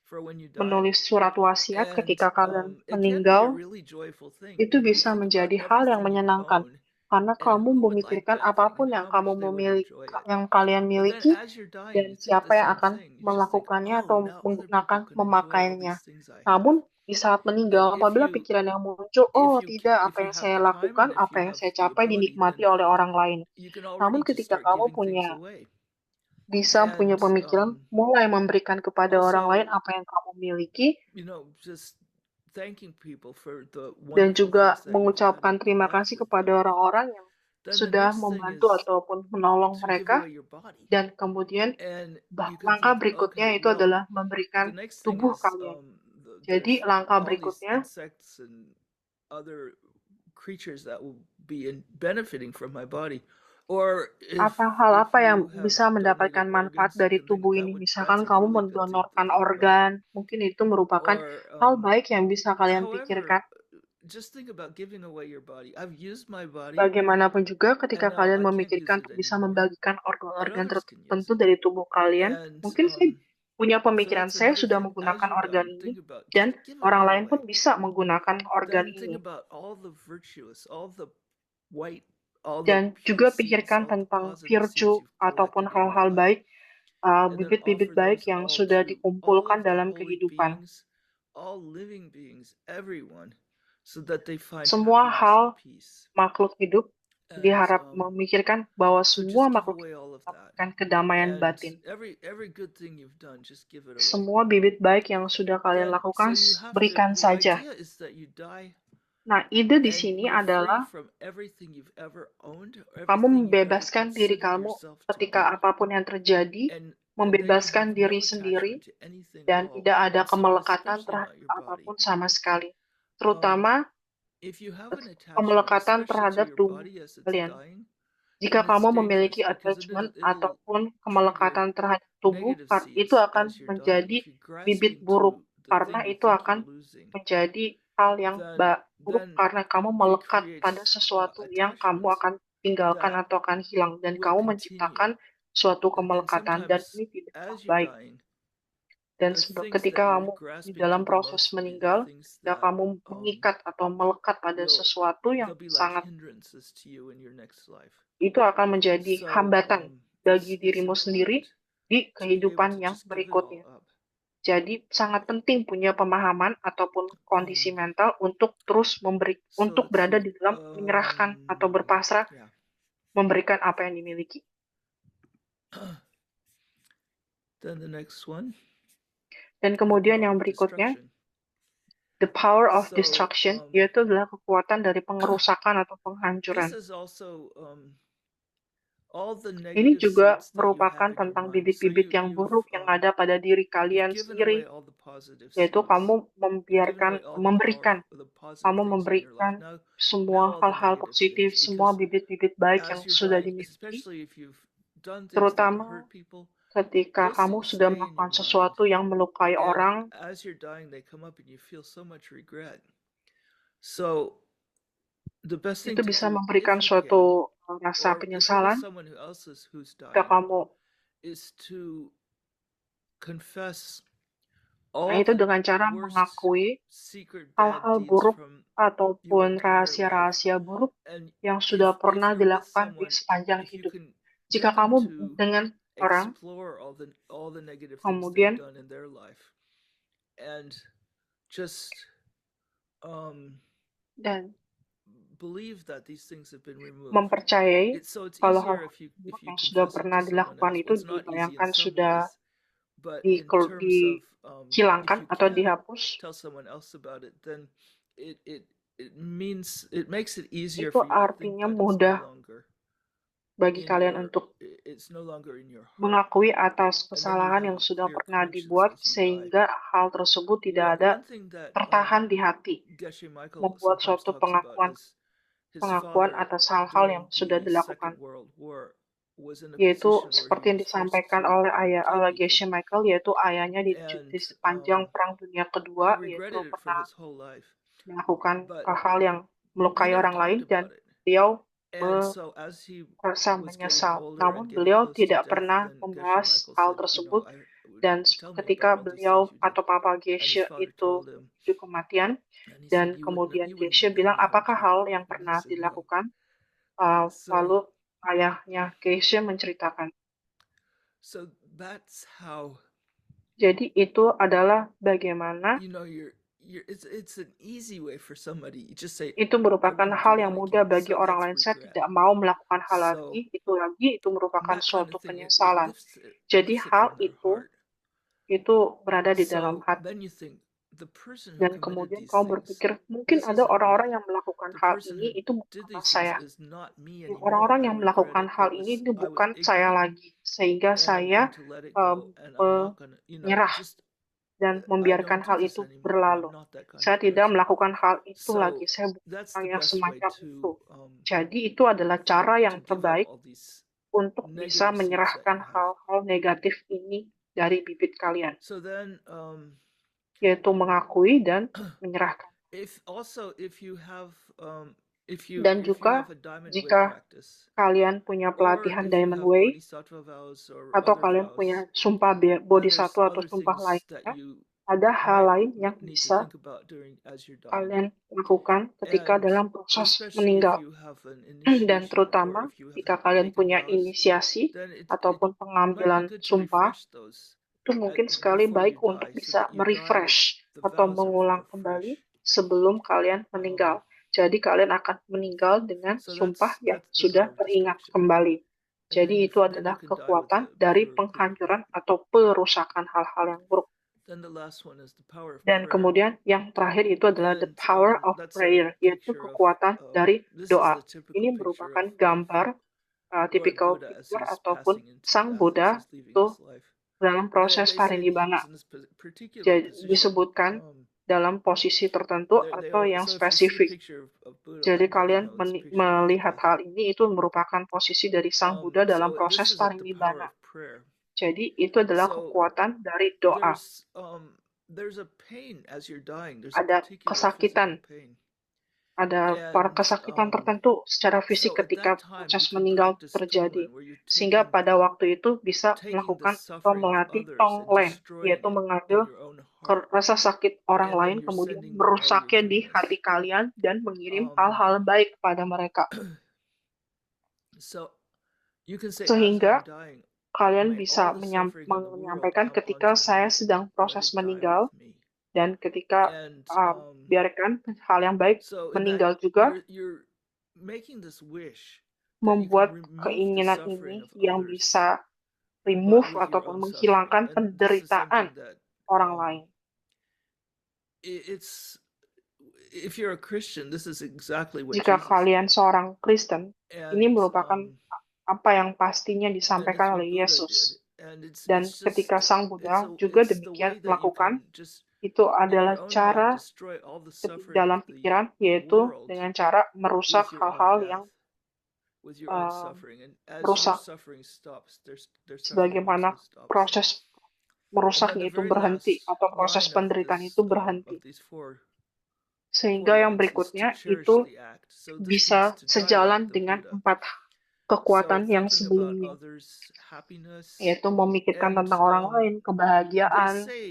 for when you die, menulis surat wasiat and ketika kalian it can be a meninggal. really joyful thing. Itu You bisa think about menjadi hal yang everything you menyenangkan own karena and kamu who would like memikirkan that thing apapun and yang how kamu much they would memiliki, enjoy it. yang kalian But then miliki, as you're dying, dan you think siapa the yang same akan thing. You just think, melakukannya oh, atau now other people menggunakan can enjoy all memakainya. these things I have. Namun di saat And meninggal, apabila pikiran yang muncul, oh tidak, if apa you yang have saya the time and lakukan, if apa you yang have saya the capai ability, dinikmati then oleh orang lain. you can already Namun just ketika start kamu giving things punya away. bisa punya And pemikiran, mulai memberikan kepada orang lain also, apa yang kamu miliki, just thanking people for the dan wonderful juga things that you've had mengucapkan in terima life kasih with kepada them. orang-orang yang Then the sudah next thing membantu is ataupun menolong to give mereka. away your body. Dan kemudian And you can langkah think, berikutnya okay, itu well, adalah the memberikan next thing tubuh is kalian. there's Jadi langkah all these berikutnya, insects and other creatures that will be benefiting from my body. Or hal if apa yang you have bisa mendapatkan donated manfaat organs, dari then tubuh that ini. would Misalkan that's a kamu really good thing to mendonorkan think about. organ, mungkin itu merupakan Or hal baik yang bisa kalian however, pikirkan. just think about giving away your body. I've used my body, Bagaimanapun juga ketika and now kalian I can't memikirkan use it untuk bisa anymore, membagikan but organ-organ others can use tertentu it. dari tubuh kalian, And mungkin saya punya so pemikiran, that's saya another sudah thing. As menggunakan you're organ dying, ini, think about dan give it orang all lain pun away. bisa menggunakan organ Then think ini. about all the virtuous, all the white, all the Dan pure juga seeds, pikirkan all the tentang positive virtue seeds you've ataupun collected in your hal-hal life, baik, and then bibit-bibit offer baik those yang all sudah to all dikumpulkan of the dalam holy kehidupan. beings, all living beings, everyone, so that they find Semua happiness hal and peace. makhluk hidup And diharap memikirkan bahwa so semua just give makhluk away hidup all of that. mendapatkan kedamaian And batin. every good thing you've done, just give it away. Semua bibit baik yang sudah kalian Then lakukan, so you have to. berikan The saja. idea is that you die Nah, ide di and sini you're free adalah from everything you've ever owned, kamu everything you've ever membebaskan diri considered kamu yourself to ketika be, apapun yang terjadi, and then you membebaskan have diri no sendiri, attachment to anything at dan all, tidak ada and so kemelekatan especially terhadap not your body. apapun sama sekali. Terutama If you have an attachment, kemelekatan especially to terhadap your tubuh body as it's kalian. dying, Jika then it's kamu dangerous memiliki because attachment it'll ataupun trigger kemelekatan terhadap tubuh, negative itu seeds akan as you're dying. menjadi If you're bibit grasping buruk, to the karena thing you itu think akan you're losing, menjadi hal yang buruk then karena kamu it melekat pada creates sesuatu yang kamu attachments akan tinggalkan that atau akan hilang, dan will kamu continue. menciptakan suatu And then kemelekatan, dan sometimes ini tidak as you're baik. dying, Dan the things ketika that you're kamu di grasping dalam to the proses most will be the meninggal, things ketika that kamu mengikat atau melekat pada sesuatu yang they'll be like sangat, hindrances to you in your next life. itu akan menjadi So hambatan bagi it's dirimu sendiri important di to be able kehidupan to yang just give it berikutnya. all up. Jadi sangat penting punya pemahaman ataupun kondisi mental untuk terus So untuk let's berada see. di dalam menyerahkan atau berpasrah, Yeah. memberikan apa yang dimiliki. Then the next one. Dan kemudian yang berikutnya, the power of destruction, yaitu adalah kekuatan dari pengerusakan atau penghancuran. This is also all the Ini negative juga seeds that you merupakan have in your tentang mind. So bibit-bibit yang buruk yang ada pada diri you've kalian given sendiri, away all the positive yaitu seeds. kamu You've given away all the memberikan positive kamu things in your life. memberikan Now semua all the hal-hal negative positif, things, semua because bibit-bibit baik as yang you're sudah dying, dimiliki, especially if you've done things that terutama hurt people, ketika Those kamu things sudah stay in your melakukan mind, sesuatu yang melukai and orang, as you're dying, they come up and you feel so much regret. So the best thing itu to bisa do, memberikan if you can, suatu rasa or if you're with penyesalan someone who else is who's jika dying, kamu. is to confess Nah, all itu the dengan cara worst mengakui secret bad hal-hal deeds buruk from your ataupun entire life. rahasia-rahasia buruk And yang sudah if pernah you're with dilakukan di someone, sepanjang if you hidup. can Jika get them kamu to dengan orang, explore all the negative things they've kemudian done in their life, and just um dan believe that these things have been removed. mempercayai It's kalau easier hal-hal if buruk you yang sudah confess it to pernah someone dilakukan else. itu Well, it's not easy in dibayangkan some sudah ways, but in terms of if dihilangkan you atau can dihapus, tell someone else about it, then it it it makes it easier itu for you to think artinya that it's no mudah longer bagi in kalian your untuk it's no longer in your heart, mengakui atas and then you kesalahan have yang a sudah clear pernah conscience dibuat as you die. sehingga hal tersebut tidak ada One thing that tertahan di hati, Geshe Michael membuat sometimes suatu talks about pengakuan is his pengakuan father atas hal-hal yang during sudah the dilakukan, Second World War was in a yaitu position where he seperti yang was forced disampaikan to oleh kill ayah people, Geshe Michael, yaitu ayahnya di and sepanjang Perang Dunia he Kedua, yaitu regretted it for pernah his whole life, melakukan but hal-hal yang he melukai never orang lain talked dan about it. beliau And so as he merasa was getting menyesal. older and Namun getting beliau close to tidak death, pernah then Geshe membahas Michael hal said, tersebut, I dan tell me ketika about all these things beliau you did. atau Papa And his Geshe father itu told him, menuju kematian, and he said, dan kemudian you wouldn't Geshe even know bilang me, would apakah you? hal yang And he pernah said, no. dilakukan. So Lalu ayahnya Geshe menceritakan. so that's how Jadi itu adalah bagaimana it's an easy way for somebody. You just say, itu I merupakan wouldn't hal do yang that mudah again. bagi So orang that's lain. Saya regret. tidak mau melakukan hal So lagi, itu merupakan that kind suatu of thing, it penyesalan. Jadi lifts it hal from their itu heart. berada di dalam So hati. then you think the person who Dan committed kemudian these kamu things, berpikir, mungkin this ada isn't orang-orang me. yang melakukan The hal person ini, who itu did bukanlah these things saya. is not me anymore. Orang-orang I yang regret melakukan it. hal ini itu I was bukan saya ignorant, lagi, sehingga and I'm saya going to let it go, and I'm not gonna, menyerah just dan I don't membiarkan do hal this itu anymore, or I'm berlalu. not that kind Saya of tidak person. melakukan hal itu lagi, So saya bukan that's orang the yang best way semacam itu. to Jadi itu adalah cara yang give up terbaik all these untuk bisa negative seeds that menyerahkan you have. hal-hal negatif ini dari bibit kalian, So then, yaitu mengakui dan menyerahkan. if you have Dan juga a Diamond Way jika practice, kalian punya or pelatihan if you Diamond have Way, Bodhisattva vows or atau other kalian vows, punya sumpah then there's bodhisattva atau other sumpah things that lainnya, you ada hal might lain yang need to bisa think about as you're dying. kalian lakukan ketika And dalam proses especially if meninggal. you have an Dan initiation, or terutama if you jika haven't kalian taken punya vows, inisiasi then it ataupun might be pengambilan good to sumpah, refresh those itu mungkin sekali before you baik untuk die, so bisa that you die with merefresh the atau vows mengulang are kembali fresh. sebelum kalian meninggal. Jadi kalian akan meninggal dengan So sumpah yang that's the sudah power of teringat destruction. kembali. And Jadi itu then adalah you can die with kekuatan a dari pure penghancuran heart. atau perusakan hal-hal yang buruk. Then the last one is the power of Dan prayer. kemudian yang terakhir itu adalah the And power of that's prayer, a yaitu picture of kekuatan dari this is doa. the typical Ini picture merupakan of gambar Lord typical Buddha as picture he's ataupun passing into Sang death, as Buddha he's leaving itu this life. dalam proses They say that he parinibbana. was in this particular position. Disebutkan dalam posisi tertentu atau yang So if you see a spesifik. picture of Buddha, Jadi let me kalian know it's a picture of melihat death. hal ini, itu merupakan posisi dari Sang Buddha dalam So proses this is the power parinibbana. of prayer. Jadi itu adalah So kekuatan dari doa. there's a pain as you're dying. There's a Ada particular kesakitan. physical pain. Ada kesakitan tertentu secara fisik So at ketika that time, proses you can meninggal practice terjadi. Tonglen, where you're Sehingga pada waktu itu bisa taking the melakukan atau suffering of melatih others and Tonglen, destroying yaitu it in mengambil your own heart. rasa sakit orang And then lain, you're kemudian sending them, oh, you're merusaknya di doing hati this. kalian dan mengirim hal-hal baik kepada mereka. So you can say, as Sehingga I'm dying, kalian may bisa all the suffering in the world menyampaikan come ketika onto saya me. sedang Let proses it die meninggal, with me. dan ketika And biarkan hal yang baik so in that meninggal juga, you're making this wish that you can membuat remove the keinginan suffering ini of yang others bisa but remove with your ataupun own suffering. menghilangkan And this is penderitaan something that orang lain. it's if you're a Christian, this is exactly what Jika Jesus kalian did. seorang Kristen, ini And merupakan apa yang pastinya and it's disampaikan what oleh Buddha Yesus. did. And Dan ketika Sang Buddha juga it's the way demikian that you melakukan, can just itu in adalah your own mind cara destroy all the suffering dalam of the pikiran, yaitu world dengan cara merusak with your own hal-hal yang death. with your own uh, suffering, and as your merusak, suffering stops, their suffering sebagaimana also stops. proses And then merusaknya the itu very berhenti last atau proses line penderitaan itu berhenti. of these four Sehingga yang lines is to berikutnya cherish itu the act. So this means bisa to die like sejalan the dengan Buddha. 4 So kekuatan yang thinking about sebelumnya, others' happiness, yaitu memikirkan and tentang orang lain, they kebahagiaan. say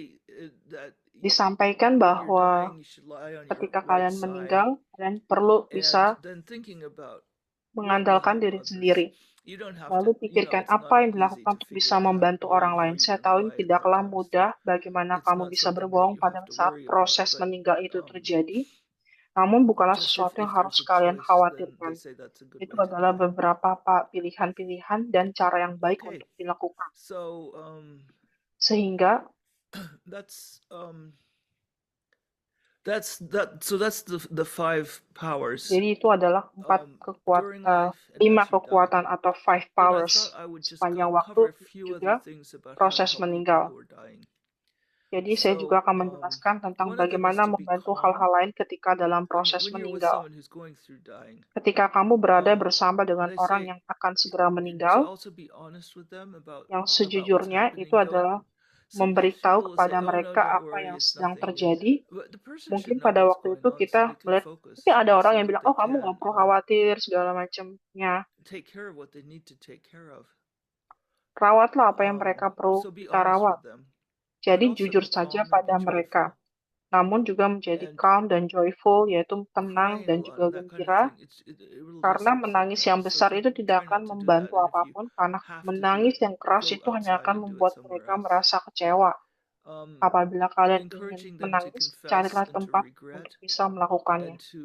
that Disampaikan when you're bahwa dying, you should lie on your ketika right kalian side, meninggal, kalian perlu and bisa then thinking about what will mengandalkan help diri others. sendiri. You don't have to, Lalu pikirkan it's not apa yang easy dilakukan to untuk figure bisa it out membantu where orang where lain. you're Saya gonna tahu ini lie at that tidaklah time. So mudah bagaimana it's kamu not bisa something that berbohong you pada have to saat worry about, proses but meninggal itu terjadi, namun bukanlah just sesuatu yang if harus there's a kalian choice, then they khawatirkan. say that's a good Itu way to adalah die. beberapa pilihan-pilihan dan cara yang baik Okay, untuk dilakukan. so Sehingga that's the five powers jadi itu adalah during life and 5 as you die. kekuatan atau 5 And I thought powers I would just sepanjang cover a waktu, few other juga things about how to proses help people meninggal. who are dying. Jadi saya juga So akan menjelaskan tentang one of them is bagaimana to be membantu calm hal-hal lain ketika dalam proses when you're with meninggal. someone who's going through dying. Ketika kamu berada bersama dengan They orang say yang akan segera to meninggal, also be honest with them about yang what's sejujurnya happening. itu adalah Sometimes memberitahu people will say, kepada "Oh no, mereka don't apa worry, yang it's sedang nothing." terjadi. But the person should Mungkin know pada what's waktu going itu on so kita they can melihat, focus, mungkin ada orang so yang that bilang, they oh kamu nggak can perlu khawatir, segala macamnya. take care of what they need to take care of. Rawatlah apa yang mereka perlu So be kita honest rawat. with them, but Jadi also jujur be saja calm and pada be mereka. joyful. Namun juga menjadi And calm dan joyful, yaitu tenang crying a dan lot juga and that kind of gembira. thing, it will just Karena upset menangis them. yang So besar itu try tidak not akan to do that. membantu And if you apapun, karena have to do menangis it, yang keras go itu hanya outside akan and do it membuat somewhere mereka else. merasa kecewa. Apabila kalian ingin Encouraging them to menangis, confess carilah and to tempat regret untuk bisa melakukannya. and to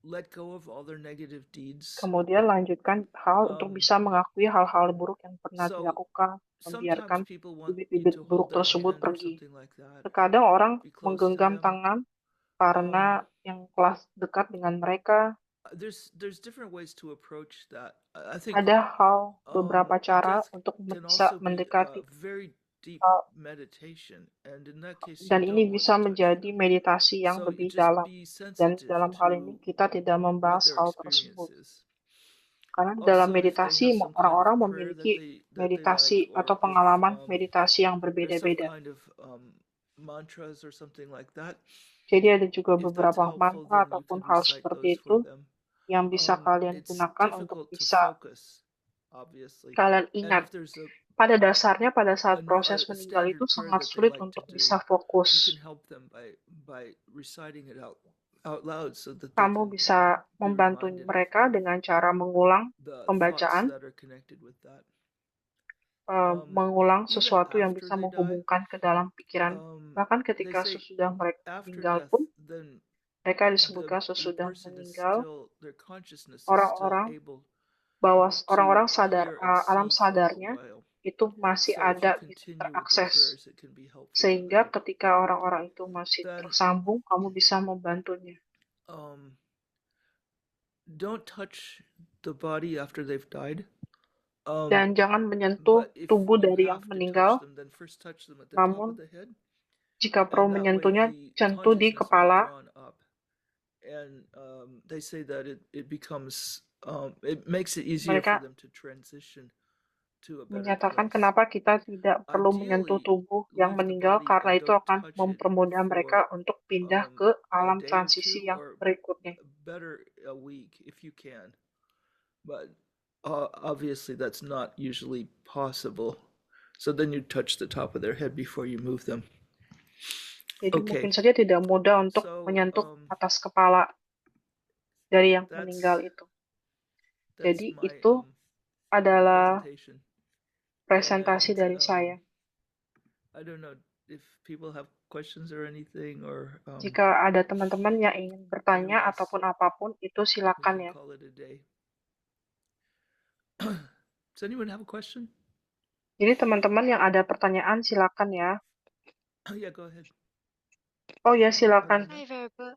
let go of all their negative deeds. Kemudian lanjutkan hal untuk bisa mengakui hal-hal buruk yang pernah So dilakukan, membiarkan sometimes people want you bibit-bibit to buruk hold their tersebut hand or pergi. something like that. Terkadang orang Be close to menggenggam them. tangan karena yang telah dekat dengan mereka. There's different ways to approach that. I think Ada beberapa cara death untuk can bisa also be mendekati, very deep meditation, and in that case you dan ini don't want bisa to touch menjadi them. meditasi yang So you lebih just dalam. be Dan sensitive dalam hal ini to kita tidak what membahas their hal experience tersebut. is. Karena di dalam Also, if they meditasi, have some kind of orang-orang prayer memiliki that they like, meditasi atau or if pengalaman meditasi yang there's some berbeda-beda. kind of mantras or something like that, Jadi ada juga if that's beberapa helpful, mantra then you ataupun can hal recite seperti those for itu them. yang bisa kalian It's gunakan untuk difficult to bisa focus, obviously. kalian And ingat. if there's Pada dasarnya, pada saat proses a meninggal standard itu prayer sangat that they sulit like to untuk do, bisa you fokus. can help them by reciting it out loud so that they Kamu can bisa be membantu reminded mereka of dengan cara mengulang the thoughts pembacaan, that are connected with that. mengulang Even sesuatu yang after bisa they die, menghubungkan ke dalam pikiran. Bahkan they ketika say sesudah mereka after meninggal death, pun, then mereka the disebutkan sesudah person is meninggal, still, their consciousness is still orang-orang able bahwa to orang-orang sadar, hear and alam see for a sadarnya while. itu masih So if you ada, bisa continue with the terakses. prayers, it can be helpful to Sehingga them. ketika orang-orang itu masih Then tersambung, kamu bisa membantunya. don't touch the body after they've died. Dan jangan menyentuh But if tubuh you dari yang have to touch meninggal, them, then first touch them at the top of namun the head, jika perlu and that way menyentuhnya, the sentuh di consciousness will be kepala. drawn up. And they say that it becomes it makes it easier for Mereka them to transition to a better menyatakan place. kenapa kita tidak perlu menyentuh Ideally, tubuh yang leave the meninggal, body karena and itu don't akan touch it mempermudah mereka for untuk pindah ke a alam day or transisi two, yang or berikutnya. better a week if you can. But obviously that's not usually possible. So then you touch the top of their head before you move them. Jadi Okay. mungkin saja tidak mudah untuk So menyentuh atas kepala dari yang that's meninggal itu. Jadi my itu adalah presentation. presentasi And dari saya. I don't know if people have questions or anything, or Jika ada teman-teman yang ingin bertanya otherwise, ataupun apapun, itu we silakan can ya. call it a day. Does anyone have a question? Jadi teman-teman yang ada pertanyaan silakan ya. Oh yeah, go ahead. Oh ya, silakan. Hi, Verba.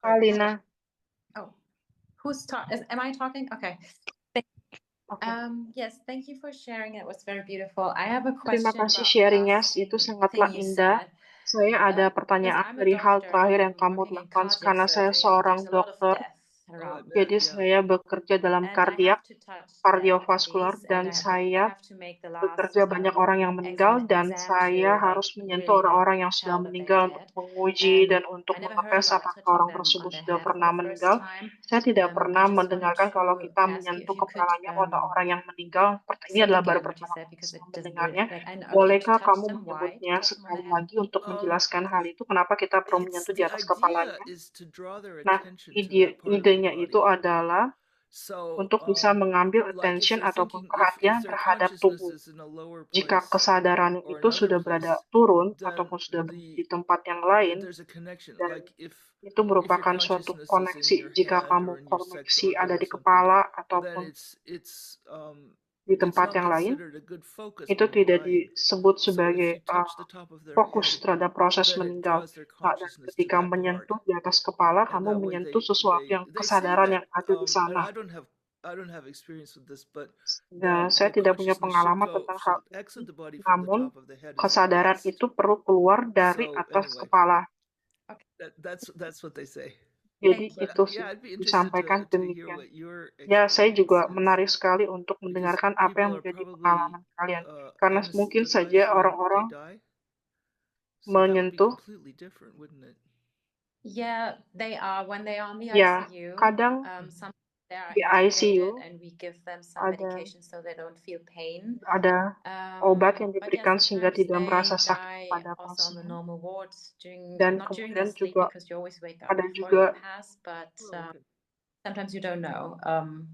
Alina. Oh, am I talking? Okay. Yes, thank you for sharing. It was very beautiful. I have a Terima question kasih about sharingnya, last itu sangatlah thing you indah. said. Saya ada pertanyaan I'm a dari hal doctor terakhir yang and kamu working in lakukan cardiac karena saya surgery, seorang there's a lot of dokter. death Jadi saya bekerja dalam kardiak, kardiovaskular, dan saya bekerja banyak orang yang meninggal, dan saya harus menyentuh orang-orang yang sudah meninggal untuk menguji dan untuk mengetes apakah orang tersebut sudah pernah meninggal. Saya tidak pernah mendengarkan kalau kita menyentuh kepalanya atau orang yang meninggal. Ini adalah baru pertama kali saya mendengarnya. Bolehkah kamu menyebutnya sekali lagi untuk menjelaskan hal itu? Kenapa kita perlu menyentuh di atas kepalanya? Nah, idenya itu adalah untuk bisa mengambil attention ataupun perhatian terhadap tubuh. Jika kesadaran itu sudah berada turun ataupun sudah berada di tempat yang lain, dan itu merupakan suatu koneksi. Jika kamu koneksi ada di kepala ataupun di tempat yang lain, itu tidak disebut sebagai fokus terhadap proses meninggal. Nah, dan ketika menyentuh di atas kepala, kamu menyentuh sesuatu yang kesadaran yang ada di sana. Nah, saya tidak punya pengalaman tentang hal ini, namun kesadaran itu perlu keluar dari atas kepala. Jadi itu disampaikan demikian. Ya, saya juga menarik sekali untuk mendengarkan apa yang menjadi pengalaman kalian. Karena mungkin saja orang-orang menyentuh, Yeah, they are when they are on the ya, ICU. kadang They are di ICU intubated and we give them some ada medication so they don't feel pain. obat yang But diberikan yeah, sehingga sometimes tidak merasa they sakit die pada also on the pasien. normal wards Dan not during kemudian their sleep juga because you always wake up ada before juga you pass, but sometimes you don't know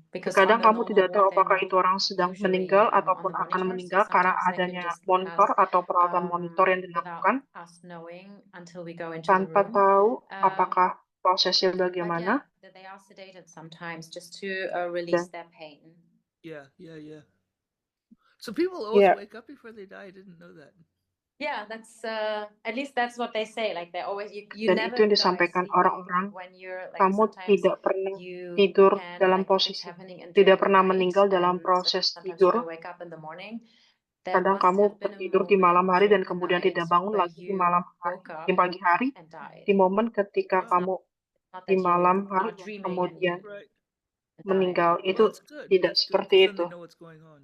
because on kadang the kamu normal tidak tahu ward apakah they're itu orang sedang usually meninggal on ataupun the akan monitor, so meninggal karena sometimes they can adanya just monitor pass atau perawatan monitor yang dilakukan without us knowing until we go into the tanpa room. tahu apakah prosesnya But bagaimana. yeah, they are sedated sometimes just to release Dan their pain. Yeah. So people always ya, wake up before they die. I didn't know that. Yeah, that's at least that's what they say. Like they always you dan never itu yang die disampaikan sleeping. orang-orang, Like when you're like kamu sometimes tidak pernah you tidur can dalam like if it's posisi, happening in tidak during the pernah night meninggal dalam and proses sometimes you don't tidur. wake up in the morning. There Kadang must kamu have been a tertidur di malam moment hari dan during the kemudian night tidak bangun where lagi di you malam hari, woke up di pagi hari, and died. di momen ketika Wow. kamu Not di that you malam hari are dreaming and kemudian you Right. die. meninggal. Well, Itu that's good. tidak That's good seperti because then itu. they know what's going on.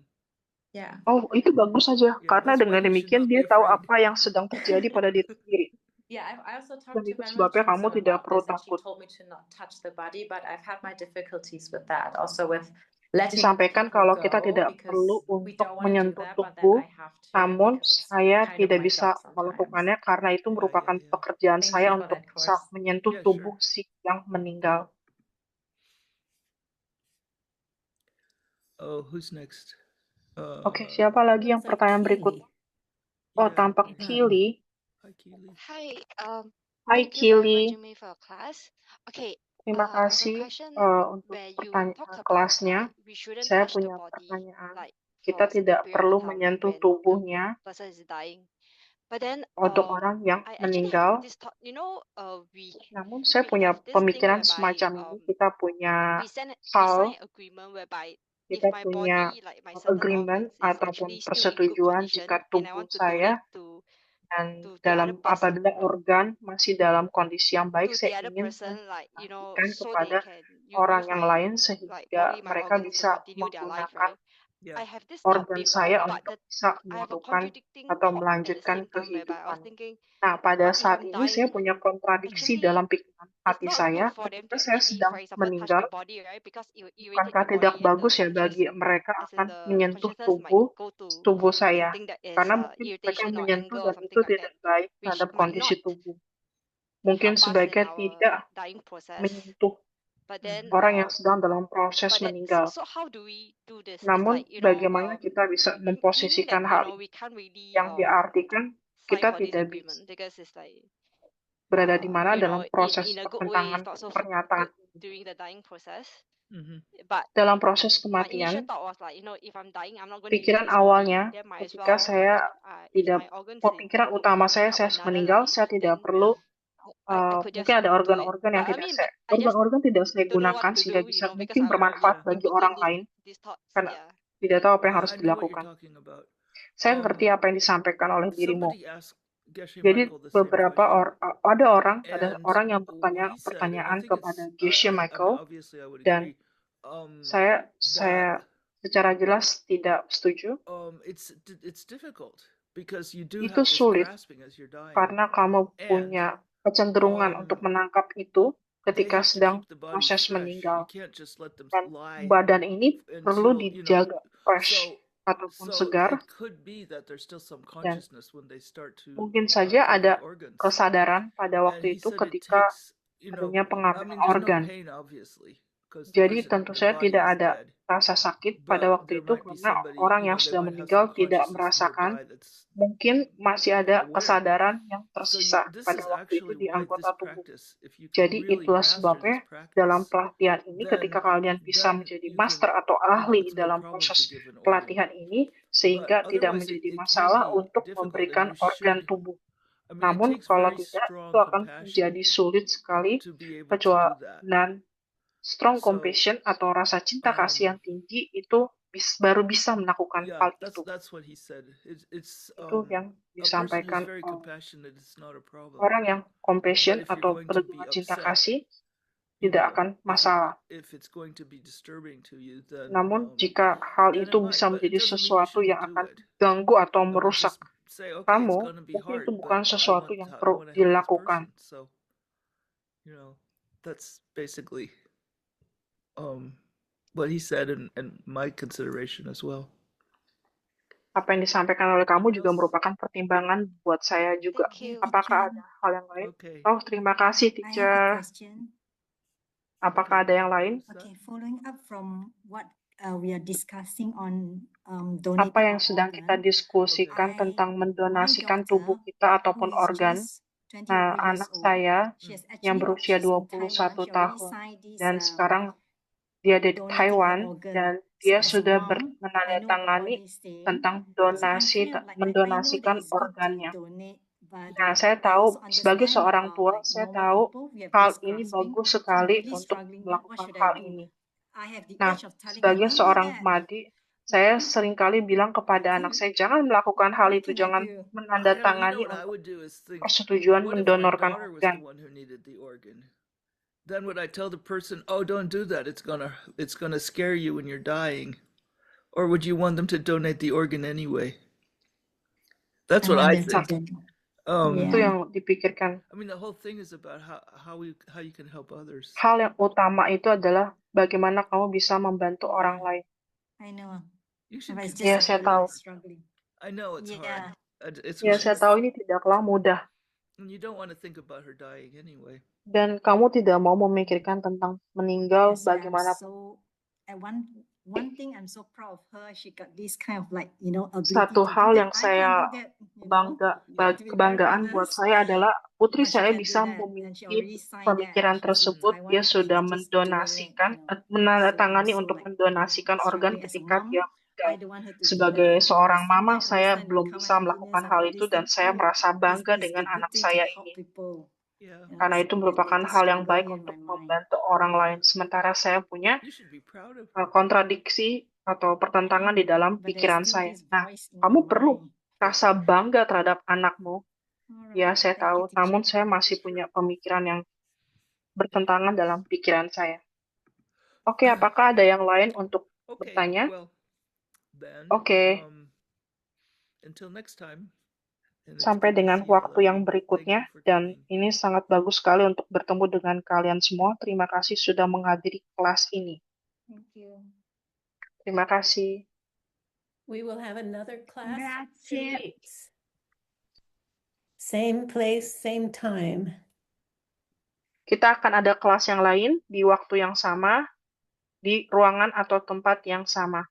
Yeah. Oh, itu bagus saja. Yeah, Karena that's why dengan you should demikian not dia be tahu afraid. apa yang sedang terjadi pada diri sendiri. Yeah, I also Dan talked to itu Venerable sebabnya kamu Jungsung tidak about perlu this, and she takut. told me to not touch the body, but I've had my difficulties with that, also with letting Disampaikan people kalau kita go tidak because perlu we untuk don't want to do menyentuh that, but then tubuh, I have to namun because it's saya kind of tidak my bisa job sometimes. melakukannya karena itu merupakan Yeah. pekerjaan Thank saya you for untuk that bisa course. menyentuh Yeah, tubuh sure. si yang meninggal. Oh, who's next? Oke, siapa lagi yang Looks like pertanyaan Keely. berikut? Oh, Yeah. tampak Kili. Hi, Keely. Hi, Hai thank you very much, Kili, Jimmy, for your class. Okay, terima I have a kasih question untuk where you talk about kelasnya. we shouldn't Saya touch the punya body pertanyaan. like Kita for a certain tidak period perlu of time menyentuh when the tubuhnya person is dying. But then untuk orang yang I actually have meninggal. this thought, we Namun saya we punya have this thing pemikiran whereby semacam ini. Kita punya we sign hal, agreement whereby if kita my punya body, like my certain agreement organs, is ataupun actually still in good persetujuan condition jika and I tubuh want to saya donate to dan the other dalam person, apabila organ masih dalam kondisi yang baik, to the saya other ingin person, like memberikan so kepada they can orang use yang my lain like sehingga body, my mereka organs to bisa continue their life, menggunakan right? Yeah. I have this organ thought, saya but untuk bisa I have a melakukan contradicting atau thought at the melanjutkan same time whereby I was kehidupan. thinking, Nah, pada what if saat I'm ini saya dying? punya kontradiksi Actually, dalam pikiran it's hati not saya good for them ketika to saya actually, sedang for example, touch meninggal. my body, right? Because it will irritate Bukankah my tidak body and the bagus ya bagi conscious, mereka as in akan the menyentuh consciousness might go to tubuh saya? something that is Karena mungkin mereka irritation or menyentuh anger or dan something itu like tidak that, baik which terhadap might kondisi not tubuh. Mungkin help us in sebaiknya our tidak dying process. menyentuh But then, orang yang sedang dalam proses but then, meninggal. so how do we do this? It's Namun, like, bagaimana kita bisa meaning memposisikan that, hal we can't really yang diartikan sign kita for this tidak agreement bisa because it's like, berada di mana dalam proses in a good way, pertentangan it's not so pernyataan good during the dying process. Mm-hmm. But dalam proses my initial kematian. thought was like, if I'm dying, I'm not going to use Pikiran this body. awalnya Then might as ketika well, saya if tidak, my organs pikiran utama saya help harus another meninggal, life, saya tidak then perlu I could just mungkin ada do it. organ-organ yang But I tidak mean, saya but I just organ-organ tidak saya don't know gunakan what to sehingga do, bisa because mungkin I'm bermanfaat Yeah. bagi entertain orang lain these thoughts. karena Yeah. tidak tahu apa yang I harus know what you're dilakukan. talking about. Saya ngerti apa yang disampaikan oleh dirimu. Somebody asked Geshe Jadi Michael the same beberapa question. ada orang And yang bertanya what he said, and I pertanyaan think kepada it's, Geshe I mean, Michael, obviously I would dan agree, saya that secara jelas tidak setuju. it's difficult because you do Itu have this sulit grasping as you're dying, karena kamu and punya kecenderungan untuk menangkap itu they ketika have to sedang keep the body proses fresh. You meninggal. can't just let them Dan lie badan ini perlu until, you know, dijaga fresh ataupun so segar, it could be that there's still some dan consciousness when they start to mungkin saja give ada the organs. kesadaran pada And waktu he itu said it ketika takes, you know, adanya I pengambilan mean, there's no organ. pain obviously because Jadi tentu the saja body tidak is ada dead, rasa sakit pada but waktu there itu might be karena somebody, orang you yang know, they sudah might have meninggal some tidak consciousness merasakan. nearby that's Mungkin masih ada aware. kesadaran yang So tersisa this pada is waktu itu actually di why anggota this tubuh. practice, if you can Jadi really itulah master this sebabnya dalam practice, pelatihan ini ketika kalian bisa then menjadi you master can, atau you know, ahli it's no dalam problem to proses give an organ. pelatihan ini, sehingga But tidak otherwise menjadi it can masalah be untuk difficult, and memberikan you organ should, tubuh. I mean, it Namun takes kalau very tidak, itu strong akan menjadi compassion sulit sekali, to be able to kecuali do that. dan strong So compassion atau rasa cinta kasih yang tinggi itu baru bisa melakukan yeah, hal itu. that's what he said. It's Itu yang a person who's disampaikan very compassionate, it's not a problem. orang yang But compassion if you're atau going to penuh be dengan cinta upset, kasih you tidak know, akan masalah. if it's going to be disturbing to you, then Namun jika hal then it itu might, bisa but it menjadi doesn't mean you sesuatu yang shouldn't do akan it. ganggu atau I mean, merusak just say, okay, it's kamu, gonna be mungkin itu hard, bukan but sesuatu yang I perlu want to help this dilakukan. person. So, you know, that's basically what he said, and my consideration as well. Apa yang disampaikan oleh kamu Anyone juga else? merupakan pertimbangan buat saya juga. Thank you. Apakah ada hal yang lain? Okay. Oh, terima kasih, I have a teacher. question. Apakah ada yang lain? Who's that? Okay, following up from what we are discussing on Apa donating yang our sedang kita organ, diskusikan I- tentang my mendonasikan daughter, tubuh kita ataupun who is organ. just 28 Nah, years anak old, saya she has yang actually berusia she's in 21 Taiwan, she already tahun signed this dan sekarang dia ada di donating her Taiwan organ. dan So dia as a sudah mom, I know about menandatangani this thing. tentang So I'm donasi kind of like I know that mendonasikan it's good to organnya. donate, but Nah, saya I also tahu sebagai understand seorang about tua, like saya normal tahu people, we have hal this ini grasping. bagus So I'm sekali really untuk struggling. What melakukan should I hal do? ini. I have the Nah, urge of telling her, sebagai don't do seorang that. madi, saya seringkali bilang kepada anak saya, jangan melakukan hal What itu, can I jangan do? I don't know, you menandatangani know what I untuk would do is think, persetujuan what if my mendonorkan daughter was the organ. one who needed the organ? Then would I tell the person, oh, don't do that, it's gonna scare you when you're dying? Or would you want them to donate the organ anyway? That's what I think. Itu yang dipikirkan. I mean, the whole thing is about how you can help others. Hal yang utama itu adalah bagaimana kamu bisa membantu orang lain. I know. You should But it's consider just saya really tahu. struggling. I know it's Yeah. hard. It's Ya, hard. saya tahu ini tidaklah mudah. And you don't want to think about her dying anyway. Dan kamu tidak mau memikirkan tentang meninggal Yes, I'm bagaimana. so at one thing I'm so proud of her. She got this kind of like, ability Satu to do hal that. yang I saya can't do that, to be very kebanggaan buat honest. saya adalah putri But she saya can do bisa that, and she memiliki already signed that. pemikiran She's in tersebut. Taiwan Dia and sudah is just doing it, menandatangani So I'm untuk so like, mendonasikan organ struggling as a ketika mom. dia meninggal. I don't want her to do Sebagai that. seorang At the same mama, time, saya understand belum come bisa and melakukan goodness and hal all itu these dan things. saya merasa bangga It's dengan the good anak thing saya to help ini. people. Yeah. Karena itu So merupakan this hal yang struggle baik here in untuk my mind. membantu orang lain. Sementara saya punya You should be proud of her. kontradiksi atau pertentangan di dalam But there's pikiran still saya. this Nah, voice in kamu my perlu mind. rasa bangga terhadap anakmu. Ya, Alright, saya thank you, tahu. Namun teacher. saya masih punya pemikiran yang bertentangan dalam pikiran saya. Oke, apakah ada yang lain untuk Okay. bertanya? Well, then. Oke. Until next time. And it's Sampai good to dengan see all waktu of yang you. berikutnya, Thank you for dan coming. ini sangat bagus sekali untuk bertemu dengan kalian semua. Terima kasih sudah menghadiri kelas ini. Thank you. Terima kasih. We will have another class in 2 Grazie. weeks. Same place, same time. Kita akan ada kelas yang lain di waktu yang sama, di ruangan atau tempat yang sama.